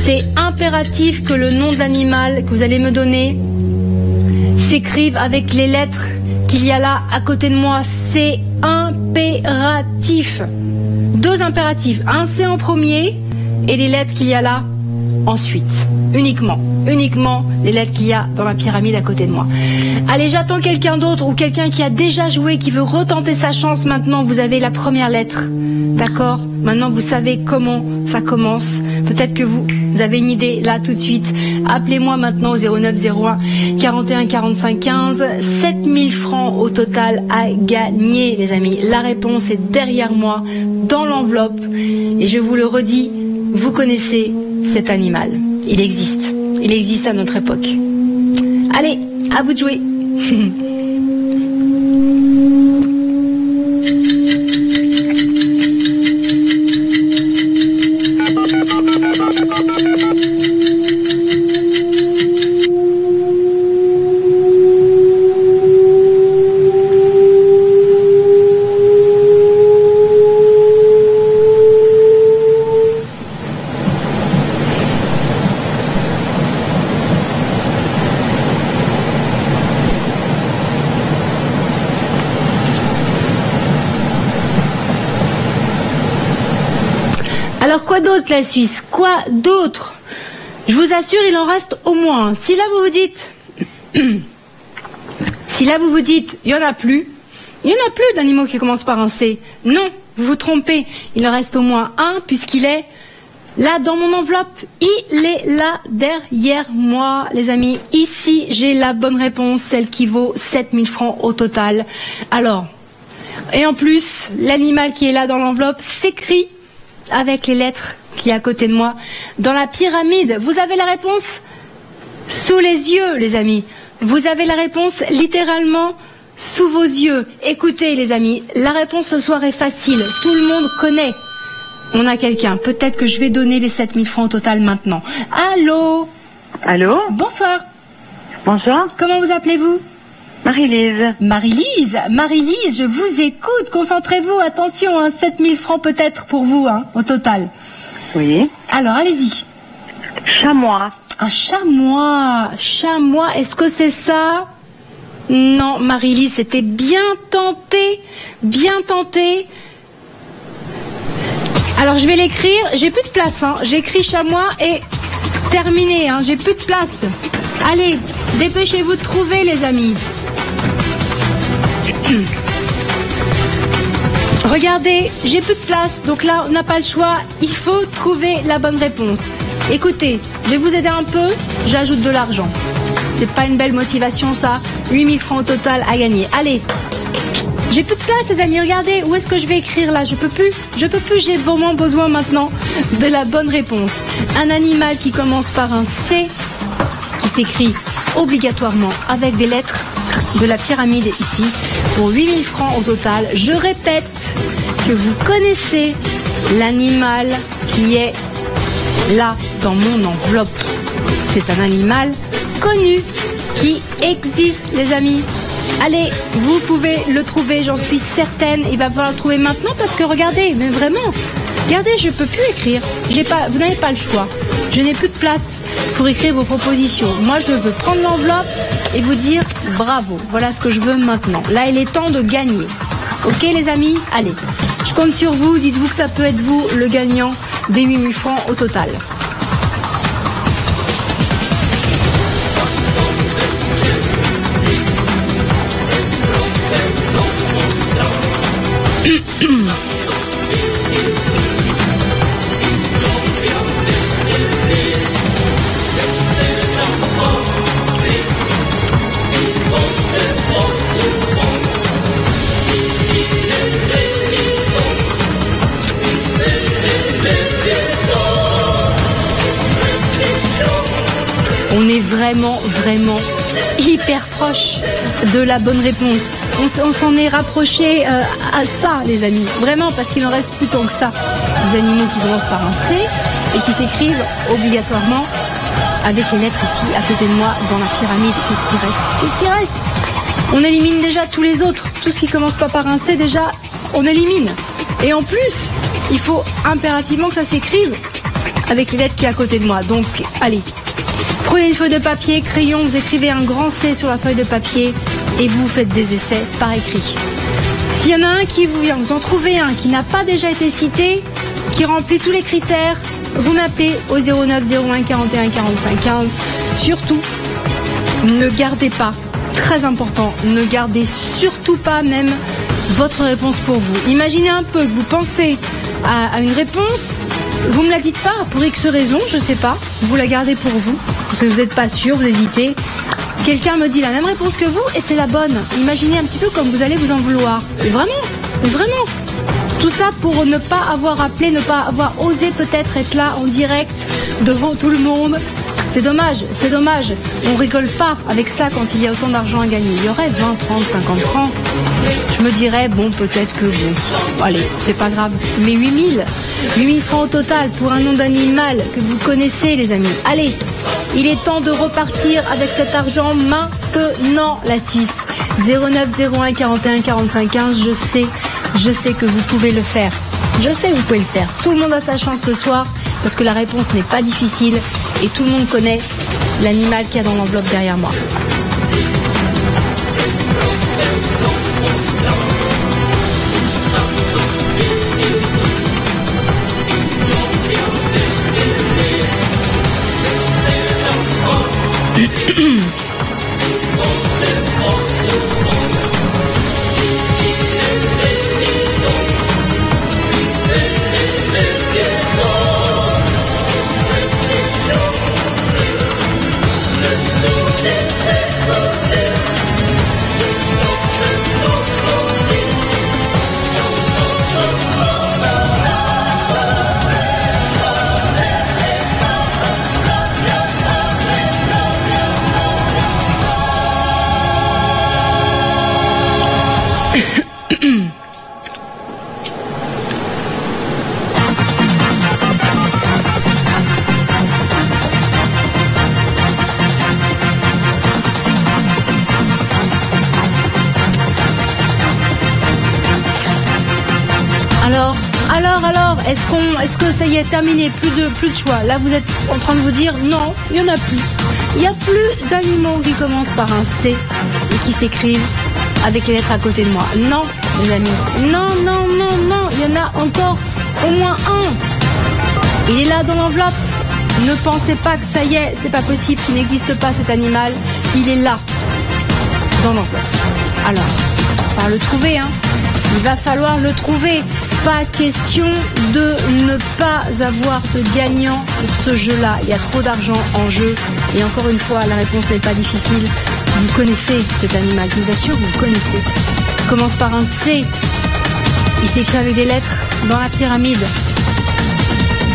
C'est impératif que le nom de l'animal que vous allez me donner s'écrive avec les lettres qu'il y a là à côté de moi. C'est impératif. 2 impératifs. Un C en premier et les lettres qu'il y a là ensuite. Uniquement les lettres qu'il y a dans la pyramide à côté de moi. Allez, j'attends quelqu'un d'autre ou quelqu'un qui a déjà joué, qui veut retenter sa chance. Maintenant, vous avez la première lettre. D'accord? Maintenant, vous savez comment ça commence. Peut-être que vous avez une idée là tout de suite. Appelez-moi maintenant au 0901 41 45 15. 7000 francs au total à gagner, les amis. La réponse est derrière moi, dans l'enveloppe. Et je vous le redis, vous connaissez cet animal. Il existe à notre époque. Allez, à vous de jouer. Alors quoi d'autre la Suisse? Quoi d'autre? Je vous assure, il en reste au moins. Si là vous vous dites, il y en a plus d'animaux qui commencent par un C. Non, vous vous trompez. Il en reste au moins un puisqu'il est là dans mon enveloppe. Il est là derrière moi, les amis. Ici, j'ai la bonne réponse, celle qui vaut 7000 francs au total. Alors, et en plus, l'animal qui est là dans l'enveloppe s'écrit avec les lettres qui est à côté de moi dans la pyramide. Vous avez la réponse sous les yeux, les amis. Vous avez la réponse littéralement sous vos yeux. Écoutez, les amis, la réponse ce soir est facile. Tout le monde connaît. On a quelqu'un. Peut-être que je vais donner les 7000 francs au total maintenant. Allô? Allô? Bonsoir. Bonsoir. Comment vous appelez-vous? Marie-Lise. Marie-Lise, je vous écoute. Concentrez-vous, attention, hein, 7000 francs peut-être pour vous, hein, au total. Oui. Alors, allez-y. Chamois. Un chamois. Chamois, est-ce que c'est ça? Non, Marie-Lise, c'était bien tenté. Bien tenté. Alors, je vais l'écrire. J'ai plus de place, hein. J'écris chamois et terminé, hein. J'ai plus de place. Allez, dépêchez-vous de trouver, les amis. Regardez, j'ai plus de place, donc là, on n'a pas le choix. Il faut trouver la bonne réponse. Écoutez, je vais vous aider un peu, j'ajoute de l'argent. C'est pas une belle motivation, ça. 8000 francs au total à gagner. Allez, j'ai plus de place, les amis. Regardez, où est-ce que je vais écrire là? Je peux plus, j'ai vraiment besoin maintenant de la bonne réponse. Un animal qui commence par un C, qui s'écrit obligatoirement avec des lettres de la pyramide ici, pour 8000 francs au total. Je répète que vous connaissez l'animal qui est là dans mon enveloppe. C'est un animal connu qui existe, les amis. Allez, vous pouvez le trouver, j'en suis certaine. Il va falloir le trouver maintenant parce que regardez, mais vraiment, regardez, je peux plus écrire. Vous n'avez pas le choix. Je n'ai plus de place pour écrire vos propositions. Moi, je veux prendre l'enveloppe et vous dire bravo. Voilà ce que je veux maintenant. Là, il est temps de gagner. Ok, les amis? Allez, je compte sur vous. Dites-vous que ça peut être vous, le gagnant des 8000 francs au total. On est vraiment hyper proche de la bonne réponse. On s'en est rapproché à ça, les amis. Vraiment, parce qu'il en reste plus tant que ça. Des animaux qui commencent par un C et qui s'écrivent obligatoirement avec les lettres ici, à côté de moi, dans la pyramide. Qu'est-ce qui reste? On élimine déjà tous les autres. Tout ce qui commence pas par un C, déjà, on élimine. Et en plus, il faut impérativement que ça s'écrive avec les lettres qui est à côté de moi. Donc, allez. Prenez une feuille de papier, crayon, vous écrivez un grand C sur la feuille de papier et vous faites des essais par écrit. S'il y en a un qui vous vient, vous en trouvez un qui n'a pas déjà été cité, qui remplit tous les critères, vous m'appelez au 09 01 41 45 15. Surtout, ne gardez pas, très important, ne gardez surtout pas même votre réponse pour vous. Imaginez un peu que vous pensez à une réponse, vous me la dites pas pour X raison, je sais pas, vous la gardez pour vous, parce que vous n'êtes pas sûr, vous hésitez. Quelqu'un me dit la même réponse que vous et c'est la bonne. Imaginez un petit peu comme vous allez vous en vouloir. Mais vraiment. Tout ça pour ne pas avoir appelé, ne pas avoir osé peut-être être là en direct devant tout le monde. C'est dommage. On rigole pas avec ça quand il y a autant d'argent à gagner. Il y aurait 20, 30, 50 francs. Je me dirais, bon, peut-être que bon. Allez, c'est pas grave. Mais 8000 francs au total pour un nom d'animal que vous connaissez, les amis. Allez, il est temps de repartir avec cet argent maintenant, la Suisse. 09 01 41 45 15, je sais que vous pouvez le faire. Je sais que vous pouvez le faire. Tout le monde a sa chance ce soir parce que la réponse n'est pas difficile et tout le monde connaît l'animal qu'il y a dans l'enveloppe derrière moi. Alors, est-ce que ça y est terminé, plus de choix? Là, vous êtes en train de vous dire, non, il y en a plus. Il y a plus d'animaux qui commencent par un C et qui s'écrivent avec les lettres à côté de moi. Non, les amis. Non. Il y en a encore au moins un. Il est là dans l'enveloppe. Ne pensez pas que ça y est, c'est pas possible, qu'il n'existe pas cet animal. Il est là, dans l'enveloppe. Alors, on va le trouver, hein. Il va falloir le trouver. Pas question de ne pas avoir de gagnant pour ce jeu-là. Il y a trop d'argent en jeu. Et encore une fois, la réponse n'est pas difficile. Vous connaissez cet animal, je vous assure, vous le connaissez. Il commence par un C. Il s'écrit avec des lettres dans la pyramide.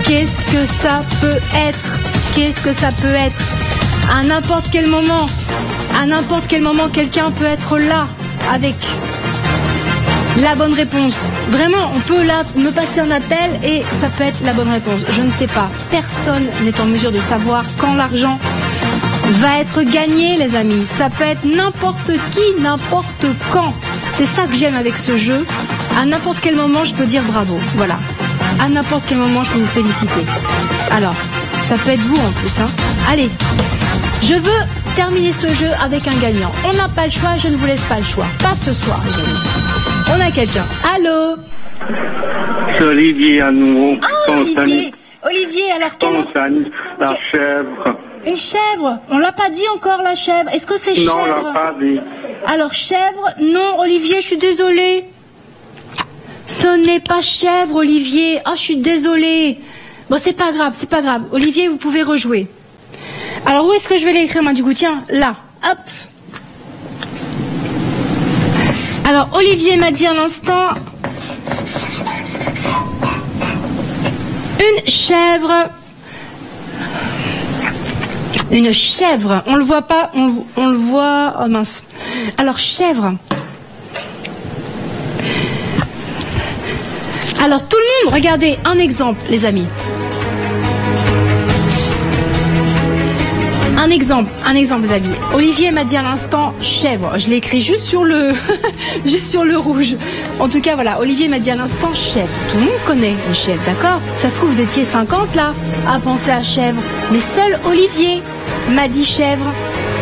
Qu'est-ce que ça peut être? Qu'est-ce que ça peut être? À n'importe quel moment, quelqu'un peut être là avec la bonne réponse. Vraiment, on peut là me passer un appel et ça peut être la bonne réponse. Je ne sais pas. Personne n'est en mesure de savoir quand l'argent va être gagné, les amis. Ça peut être n'importe qui, n'importe quand. C'est ça que j'aime avec ce jeu. À n'importe quel moment, je peux dire bravo. Voilà. À n'importe quel moment, je peux vous féliciter. Alors, ça peut être vous en plus, hein. Allez, je veux terminer ce jeu avec un gagnant. On n'a pas le choix, je ne vous laisse pas le choix. Pas ce soir, les amis. On a quelqu'un. Allô? C'est Olivier à nouveau. Ah, Olivier, alors quelle... La chèvre. Une chèvre? On l'a pas dit encore, la chèvre. Est-ce que c'est chèvre? Non, on l'a pas dit. Alors, chèvre? Non, Olivier, je suis désolée. Ce n'est pas chèvre, Olivier. Ah, je suis désolée. Bon, c'est pas grave. Olivier, vous pouvez rejouer. Alors, où est-ce que je vais l'écrire, moi, du coup? Tiens, là. Hop. Alors, Olivier m'a dit à l'instant... Une chèvre. Une chèvre. On le voit pas, on le voit... Oh mince. Alors, chèvre. Alors, tout le monde, regardez, un exemple, les amis. Un exemple, les amis. Olivier m'a dit à l'instant chèvre. Je l'ai écrit juste sur le juste sur le rouge. En tout cas, voilà, Olivier m'a dit à l'instant chèvre. Tout le monde connaît les chèvres, d'accord? Ça se trouve, vous étiez 50 là à penser à chèvre. Mais seul Olivier m'a dit chèvre.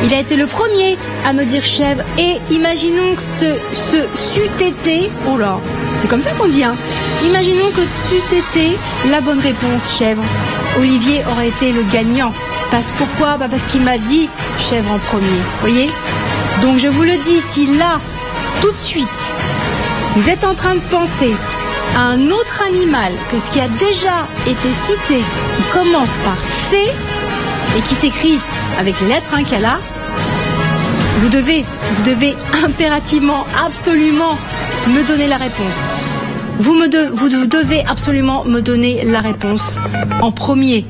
Il a été le premier à me dire chèvre. Et imaginons que ce c'eût été... Oh là, c'est comme ça qu'on dit, hein. Imaginons que c'eût été la bonne réponse, chèvre. Olivier aurait été le gagnant. Pourquoi? Parce qu'il m'a dit chèvre en premier, voyez? Donc je vous le dis, si là, tout de suite, vous êtes en train de penser à un autre animal que ce qui a déjà été cité, qui commence par C et qui s'écrit avec les lettres qu'il y a là, vous devez impérativement, absolument me donner la réponse. Vous devez absolument me donner la réponse en premier.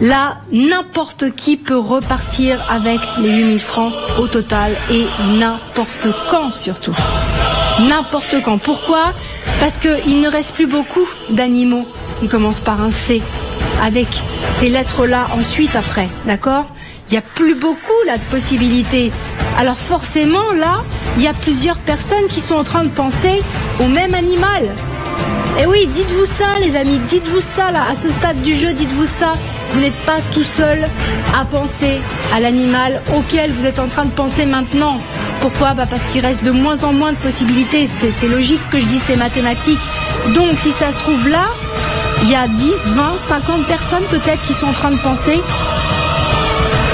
Là, n'importe qui peut repartir avec les 8000 francs au total et n'importe quand surtout. N'importe quand. Pourquoi? Parce qu'il ne reste plus beaucoup d'animaux qui commencent par un C avec ces lettres-là ensuite après, d'accord? Il n'y a plus beaucoup là de possibilités. Alors forcément là, il y a plusieurs personnes qui sont en train de penser au même animal. Et oui, dites-vous ça les amis, dites-vous ça là, à ce stade du jeu, dites-vous ça. Vous n'êtes pas tout seul à penser à l'animal auquel vous êtes en train de penser maintenant. Pourquoi? Parce qu'il reste de moins en moins de possibilités. C'est logique ce que je dis, c'est mathématique. Donc si ça se trouve là, il y a 10, 20, 50 personnes peut-être qui sont en train de penser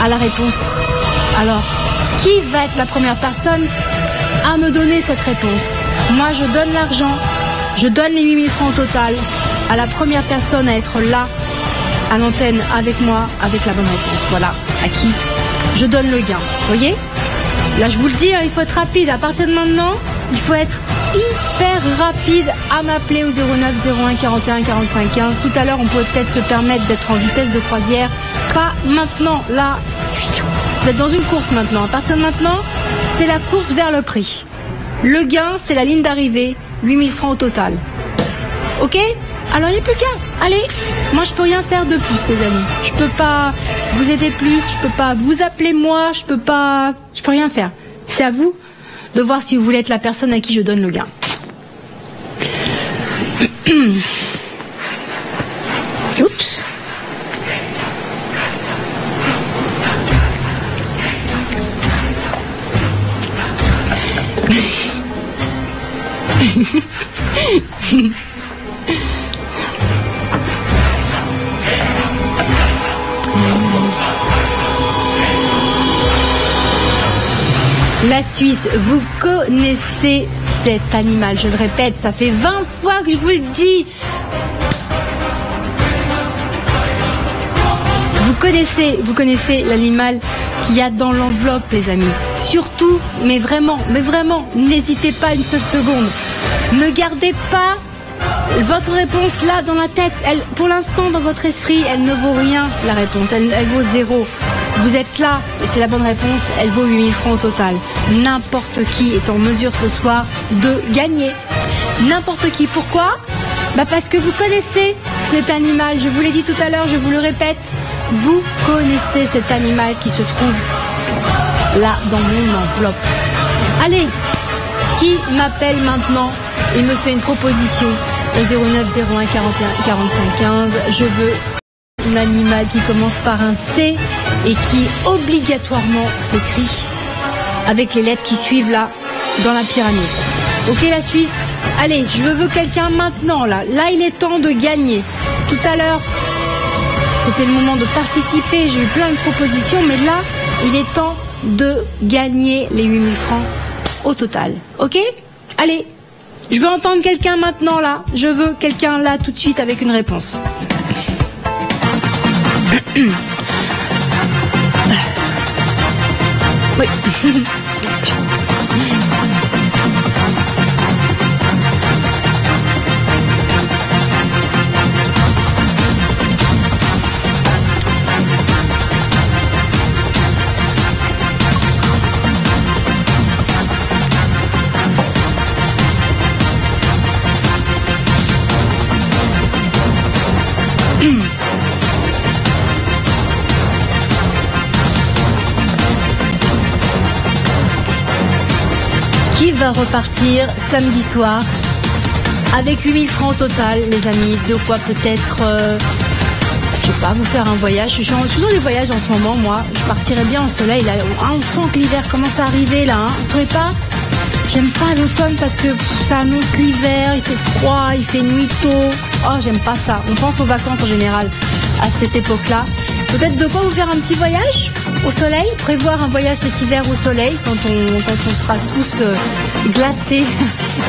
à la réponse. Alors, qui va être la première personne à me donner cette réponse? Moi, je donne l'argent, je donne les 8000 francs au total à la première personne à être là, à l'antenne, avec moi, avec la bonne réponse. Voilà, à qui je donne le gain. Vous voyez? Là, je vous le dis, il faut être rapide. À partir de maintenant, il faut être hyper rapide à m'appeler au 09 01 41 45 15. Tout à l'heure, on pourrait peut-être se permettre d'être en vitesse de croisière. Pas maintenant. Là, vous êtes dans une course maintenant. À partir de maintenant, c'est la course vers le prix. Le gain, c'est la ligne d'arrivée. 8000 francs au total. Ok? Alors, il n'y a plus qu'à. Allez, moi, je peux rien faire de plus, les amis. Je peux pas vous aider plus, je peux pas vous appeler moi, je peux rien faire. C'est à vous de voir si vous voulez être la personne à qui je donne le gain. Oups. La Suisse, vous connaissez cet animal, je le répète, ça fait 20 fois que je vous le dis. Vous connaissez l'animal qu'il y a dans l'enveloppe, les amis. Surtout, mais vraiment, n'hésitez pas une seule seconde. Ne gardez pas votre réponse là dans la tête. Pour l'instant, dans votre esprit, elle ne vaut rien, la réponse. Elle vaut 0. Vous êtes là, et c'est la bonne réponse, elle vaut 8 000 francs au total. N'importe qui est en mesure ce soir de gagner. N'importe qui. Pourquoi ? Parce que vous connaissez cet animal. Je vous l'ai dit tout à l'heure, je vous le répète. Vous connaissez cet animal qui se trouve là dans mon enveloppe. Allez, qui m'appelle maintenant et me fait une proposition au 09 01 41 45 15. Je veux un animal qui commence par un C et qui obligatoirement s'écrit avec les lettres qui suivent là dans la pyramide. Ok, la Suisse? Allez, je veux quelqu'un maintenant là. Là, il est temps de gagner. Tout à l'heure, c'était le moment de participer. J'ai eu plein de propositions, mais là, il est temps de gagner les 8 000 francs au total. Ok? Allez, je veux entendre quelqu'un maintenant là. Je veux quelqu'un là tout de suite avec une réponse. Oui. Qui va repartir samedi soir avec 8 000 francs au total, les amis? De quoi peut-être, je sais pas, vous faire un voyage. Je suis toujours des voyages en ce moment, moi. Je partirais bien au soleil. Là. On sent que l'hiver commence à arriver, là. Hein. Vous trouvez pas? J'aime pas l'automne parce que ça annonce l'hiver, il fait froid, il fait nuit tôt. Oh, j'aime pas ça. On pense aux vacances en général à cette époque-là. Peut-être de quoi vous faire un petit voyage au soleil, prévoir un voyage cet hiver au soleil quand on sera tous glacés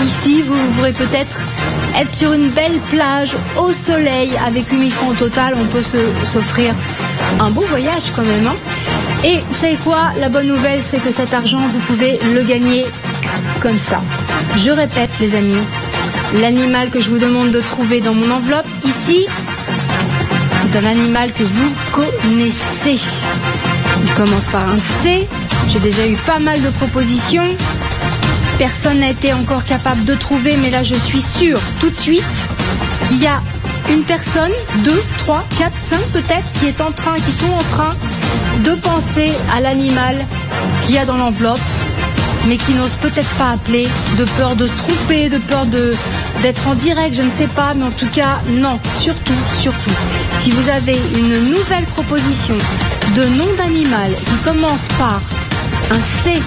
ici. Vous pourrez peut-être être sur une belle plage au soleil avec 8 000 francs au total. On peut s'offrir un beau voyage quand même. Hein. Et vous savez quoi? La bonne nouvelle, c'est que cet argent, vous pouvez le gagner comme ça. Je répète, les amis, l'animal que je vous demande de trouver dans mon enveloppe ici, c'est un animal que vous connaissez. Il commence par un C. J'ai déjà eu pas mal de propositions. Personne n'a été encore capable de trouver, mais là je suis sûre tout de suite qu'il y a une personne, 2, 3, 4, 5 peut-être, qui sont en train de penser à l'animal qu'il y a dans l'enveloppe, mais qui n'osent peut-être pas appeler, de peur de se tromper, de peur d'être en direct, je ne sais pas, mais en tout cas, non, surtout, si vous avez une nouvelle proposition de nom d'animal qui commence par un C,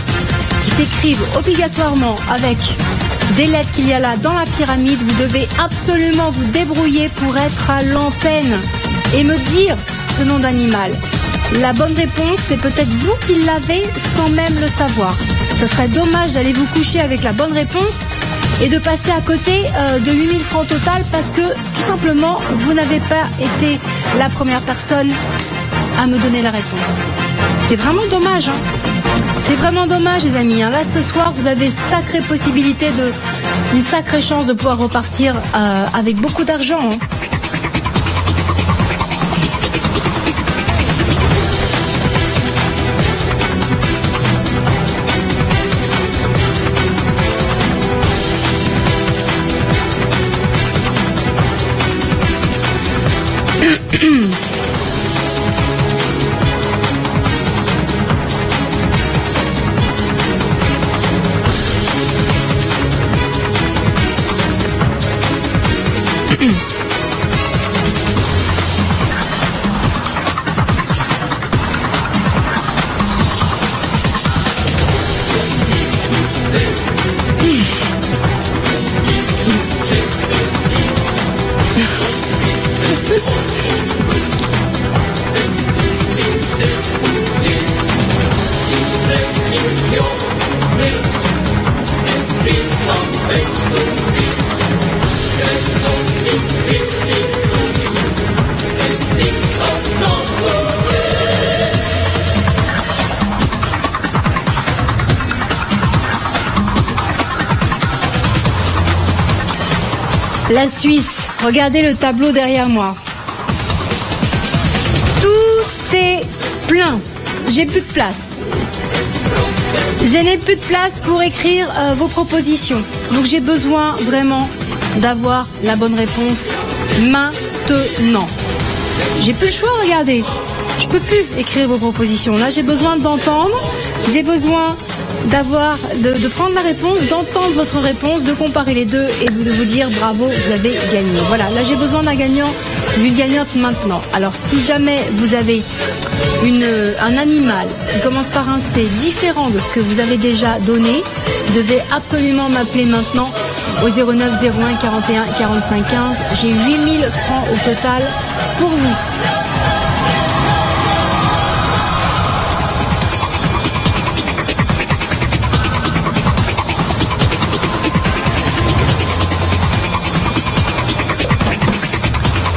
qui s'écrivent obligatoirement avec des lettres qu'il y a là dans la pyramide, vous devez absolument vous débrouiller pour être à l'antenne et me dire ce nom d'animal. La bonne réponse, c'est peut-être vous qui l'avez sans même le savoir. Ce serait dommage d'aller vous coucher avec la bonne réponse et de passer à côté de 8 000 francs au total parce que tout simplement vous n'avez pas été la première personne à me donner la réponse. C'est vraiment dommage, hein. C'est vraiment dommage, les amis. Là, ce soir, vous avez sacrée possibilité une sacrée chance de pouvoir repartir avec beaucoup d'argent. Hein. La Suisse, regardez le tableau derrière moi. Tout est plein. J'ai plus de place. Je n'ai plus de place pour écrire vos propositions. Donc j'ai besoin vraiment d'avoir la bonne réponse maintenant. J'ai plus le choix, regardez. Je peux plus écrire vos propositions. Là, j'ai besoin d'entendre. J'ai besoin de prendre la réponse, d'entendre votre réponse, de comparer les deux et de vous dire bravo, vous avez gagné. Voilà, là j'ai besoin d'un gagnant, d'une gagnante maintenant. Alors si jamais vous avez un animal qui commence par un C différent de ce que vous avez déjà donné, vous devez absolument m'appeler maintenant au 09 01 41 45 15. J'ai 8000 francs au total pour vous.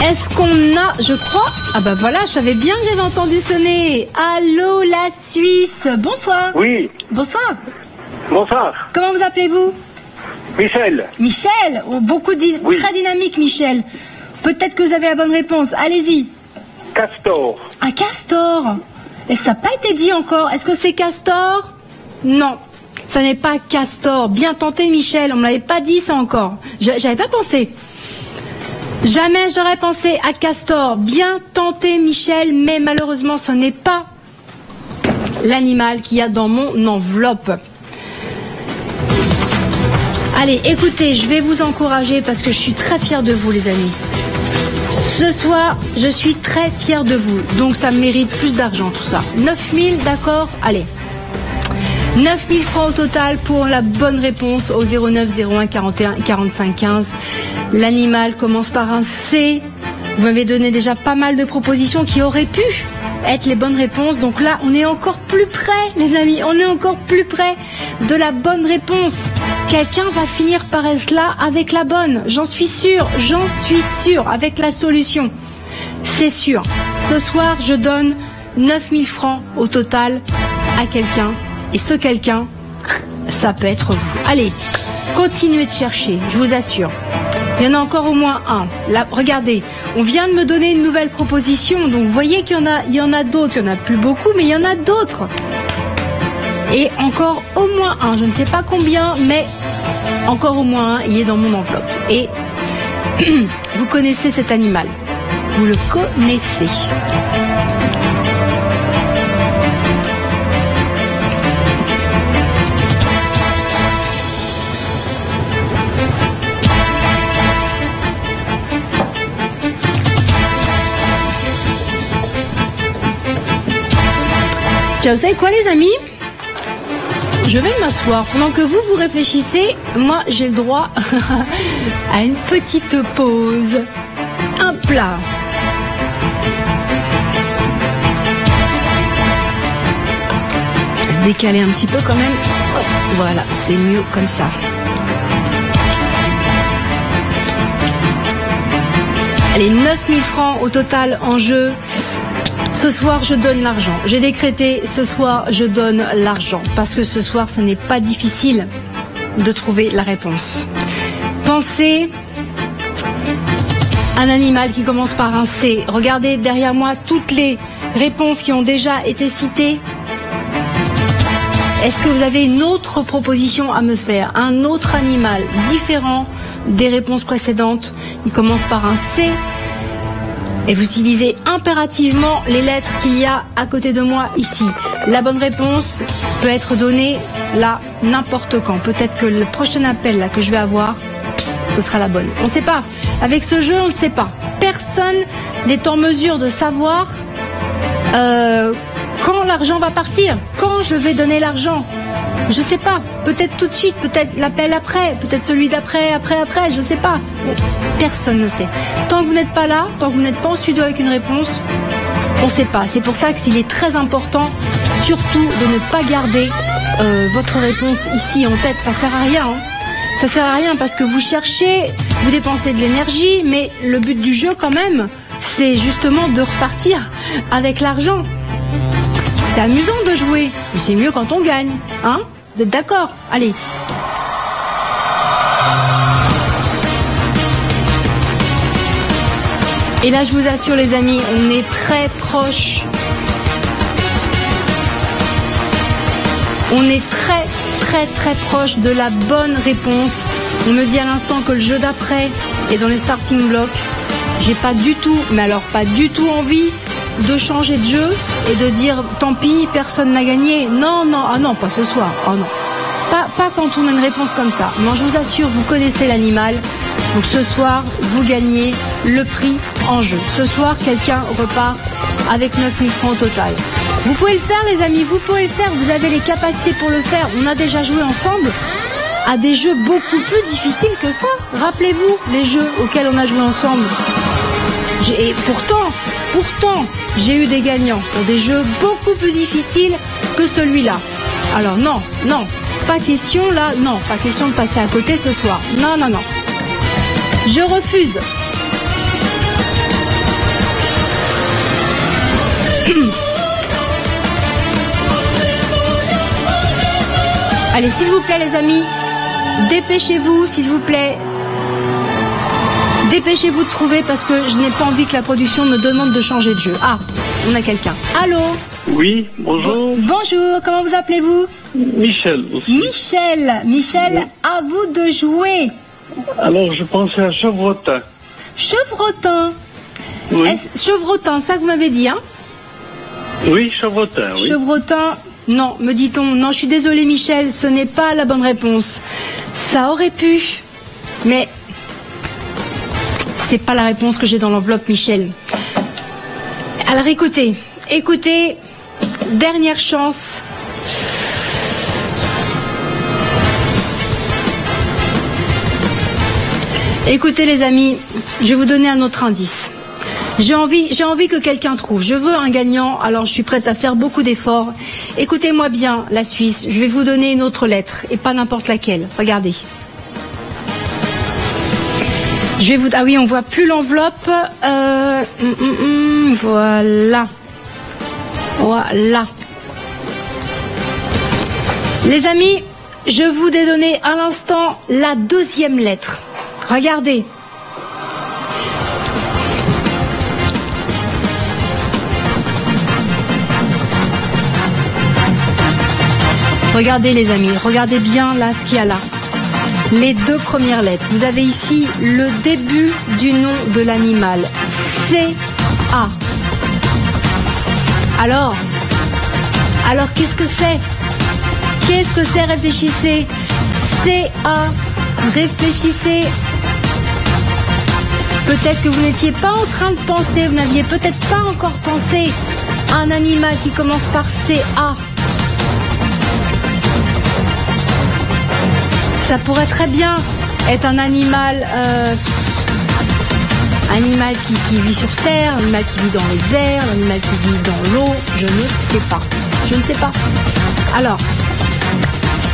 Est-ce qu'on a, je crois, ah bah voilà, je savais bien que j'avais entendu sonner. Allô la Suisse, bonsoir. Oui, Bonsoir. bonsoir. Comment vous appelez-vous? Michel. Michel, oh, Oui. très dynamique Michel. Peut-être que vous avez la bonne réponse, allez-y. Castor. Un castor. Et ça n'a pas été dit encore, est-ce que c'est castor? Non, ça n'est pas castor. Bien tenté Michel, on ne me l'avait pas dit ça encore. J'avais pas pensé. Jamais j'aurais pensé à castor. Bien tenté Michel, mais malheureusement ce n'est pas l'animal qu'il y a dans mon enveloppe. Allez, écoutez, je vais vous encourager parce que je suis très fière de vous les amis. Ce soir, je suis très fière de vous, donc ça mérite plus d'argent tout ça. 9000, d'accord? Allez. 9000 francs au total pour la bonne réponse au 09 01 41 45 15. L'animal commence par un C. Vous m'avez donné déjà pas mal de propositions qui auraient pu être les bonnes réponses. Donc là, on est encore plus près, les amis. On est encore plus près de la bonne réponse. Quelqu'un va finir par être là avec la bonne. J'en suis sûre, avec la solution. C'est sûr. Ce soir, je donne 9000 francs au total à quelqu'un. Et ce quelqu'un, ça peut être vous. Allez, continuez de chercher, je vous assure. Il y en a encore au moins un. Là, regardez, on vient de me donner une nouvelle proposition. Donc vous voyez qu'il y en a d'autres. Il n'y en a plus beaucoup, mais il y en a d'autres. Et encore au moins un. Je ne sais pas combien, mais encore au moins un. Il est dans mon enveloppe. Et vous connaissez cet animal. Vous le connaissez. Tiens, vous savez quoi les amis? Je vais m'asseoir. Pendant que vous réfléchissez, moi j'ai le droit à une petite pause. Un plat. Se décaler un petit peu quand même. Hop, voilà, c'est mieux comme ça. Allez, 9000 francs au total en jeu. Ce soir, je donne l'argent. J'ai décrété, ce soir, je donne l'argent. Parce que ce soir, ce n'est pas difficile de trouver la réponse. Pensez un animal qui commence par un C. Regardez derrière moi toutes les réponses qui ont déjà été citées. Est-ce que vous avez une autre proposition à me faire? Un autre animal différent des réponses précédentes qui commence par un C? Et vous utilisez impérativement les lettres qu'il y a à côté de moi ici. La bonne réponse peut être donnée là, n'importe quand. Peut-être que le prochain appel là, que je vais avoir, ce sera la bonne. On ne sait pas. Avec ce jeu, on ne sait pas. Personne n'est en mesure de savoir quand l'argent va partir, quand je vais donner l'argent. Je sais pas, peut-être tout de suite, peut-être l'appel après, peut-être celui d'après, après, je sais pas. Bon, personne ne sait. Tant que vous n'êtes pas là, tant que vous n'êtes pas en studio avec une réponse, on sait pas. C'est pour ça qu'il est très important, surtout, de ne pas garder votre réponse ici en tête. Ça sert à rien, hein. Ça sert à rien parce que vous cherchez, vous dépensez de l'énergie, mais le but du jeu quand même, c'est justement de repartir avec l'argent. C'est amusant de jouer, mais c'est mieux quand on gagne, hein? Vous êtes d'accord? Allez. Et là, je vous assure les amis, on est très proche. On est très proche de la bonne réponse. On me dit à l'instant que le jeu d'après est dans les starting blocks. J'ai pas du tout, mais alors pas du tout envie de changer de jeu et de dire tant pis, personne n'a gagné. Non, pas ce soir. Oh non. Pas quand on a une réponse comme ça. Non, je vous assure, vous connaissez l'animal. Donc ce soir, vous gagnez le prix en jeu. Ce soir, quelqu'un repart avec 9 000 francs au total. Vous pouvez le faire les amis, vous pouvez le faire, vous avez les capacités pour le faire. On a déjà joué ensemble à des jeux beaucoup plus difficiles que ça. Rappelez-vous les jeux auxquels on a joué ensemble. Et pourtant, j'ai eu des gagnants pour des jeux beaucoup plus difficiles que celui-là. Alors non, pas question là, non, pas question de passer à côté ce soir. Non. Je refuse. Allez, s'il vous plaît les amis, dépêchez-vous, s'il vous plaît. Dépêchez-vous de trouver parce que je n'ai pas envie que la production me demande de changer de jeu. Ah, on a quelqu'un. Allô? Oui, bonjour. Bonjour, comment vous appelez-vous? Michel aussi. Michel, à vous de jouer. Alors, je pensais à Chevrotin. Chevrotin. Oui. Chevrotin, ça que vous m'avez dit, hein? Oui, Chevrotin, oui. Chevrotin, non, me dit-on. Non, je suis désolée Michel, ce n'est pas la bonne réponse. Ça aurait pu, mais c'est pas la réponse que j'ai dans l'enveloppe, Michel. Alors écoutez, dernière chance. Écoutez les amis, je vais vous donner un autre indice. J'ai envie que quelqu'un trouve. Je veux un gagnant, alors je suis prête à faire beaucoup d'efforts. Écoutez-moi bien, la Suisse. Je vais vous donner une autre lettre, et pas n'importe laquelle. Regardez. Ah oui, on voit plus l'enveloppe. Voilà. Les amis, je vous ai donné à l'instant la deuxième lettre. Regardez. Regardez les amis, regardez bien là ce qu'il y a là. Les deux premières lettres. Vous avez ici le début du nom de l'animal. C-A. Alors, qu'est-ce que c'est? Qu'est-ce que c'est? Réfléchissez. C-A. Réfléchissez. Peut-être que vous n'étiez pas en train de penser, vous n'aviez peut-être pas encore pensé à un animal qui commence par C-A. Ça pourrait très bien être un animal, qui vit sur terre, un animal qui vit dans les airs, un animal qui vit dans l'eau. Je ne sais pas. Alors,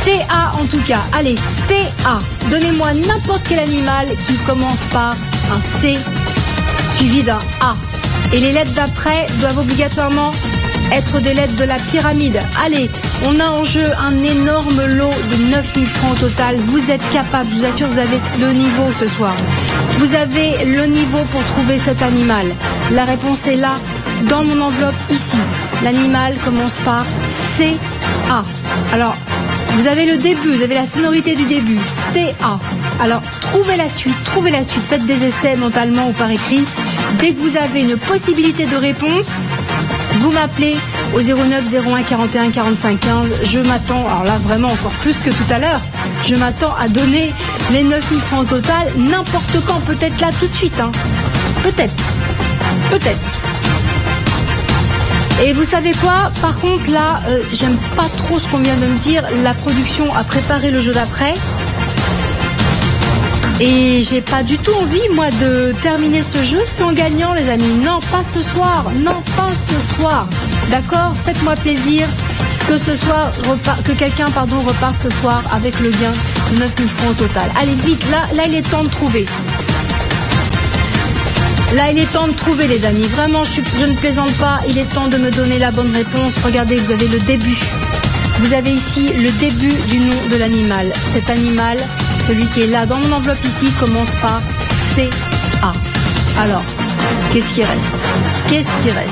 CA en tout cas. Allez, CA. Donnez-moi n'importe quel animal qui commence par un C suivi d'un A. Et les lettres d'après doivent obligatoirement être des lettres de la pyramide. Allez, on a en jeu un énorme lot de 9 000 francs au total. Vous êtes capable, je vous assure, vous avez le niveau ce soir. Vous avez le niveau pour trouver cet animal. La réponse est là, dans mon enveloppe ici. L'animal commence par C-A. Alors, vous avez le début, vous avez la sonorité du début, C-A. Alors, trouvez la suite, faites des essais mentalement ou par écrit. Dès que vous avez une possibilité de réponse, vous m'appelez au 09 01 41 45 15. Je m'attends, alors là vraiment encore plus que tout à l'heure, je m'attends à donner les 9 000 francs au total, n'importe quand, peut-être là tout de suite. Hein. Peut-être. Et vous savez quoi? Par contre là, j'aime pas trop ce qu'on vient de me dire. La production a préparé le jeu d'après. Et j'ai pas du tout envie, moi, de terminer ce jeu sans gagnant, les amis. Non, pas ce soir. D'accord? Faites-moi plaisir que quelqu'un reparte ce soir avec le gain 9 000 francs au total. Allez, vite, là, il est temps de trouver. Là, il est temps de trouver, les amis. Vraiment, je ne plaisante pas. Il est temps de me donner la bonne réponse. Regardez, vous avez le début. Vous avez ici le début du nom de l'animal. Cet animal, celui qui est là dans mon enveloppe ici, commence par C-A. Alors, qu'est-ce qui reste? Qu'est-ce qui reste?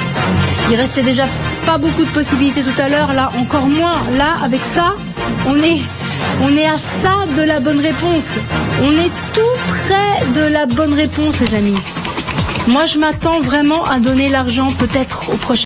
Il restait déjà pas beaucoup de possibilités tout à l'heure. Là, encore moins. Là, avec ça, on est à ça de la bonne réponse. On est tout près de la bonne réponse, les amis. Moi, je m'attends vraiment à donner l'argent peut-être au prochain.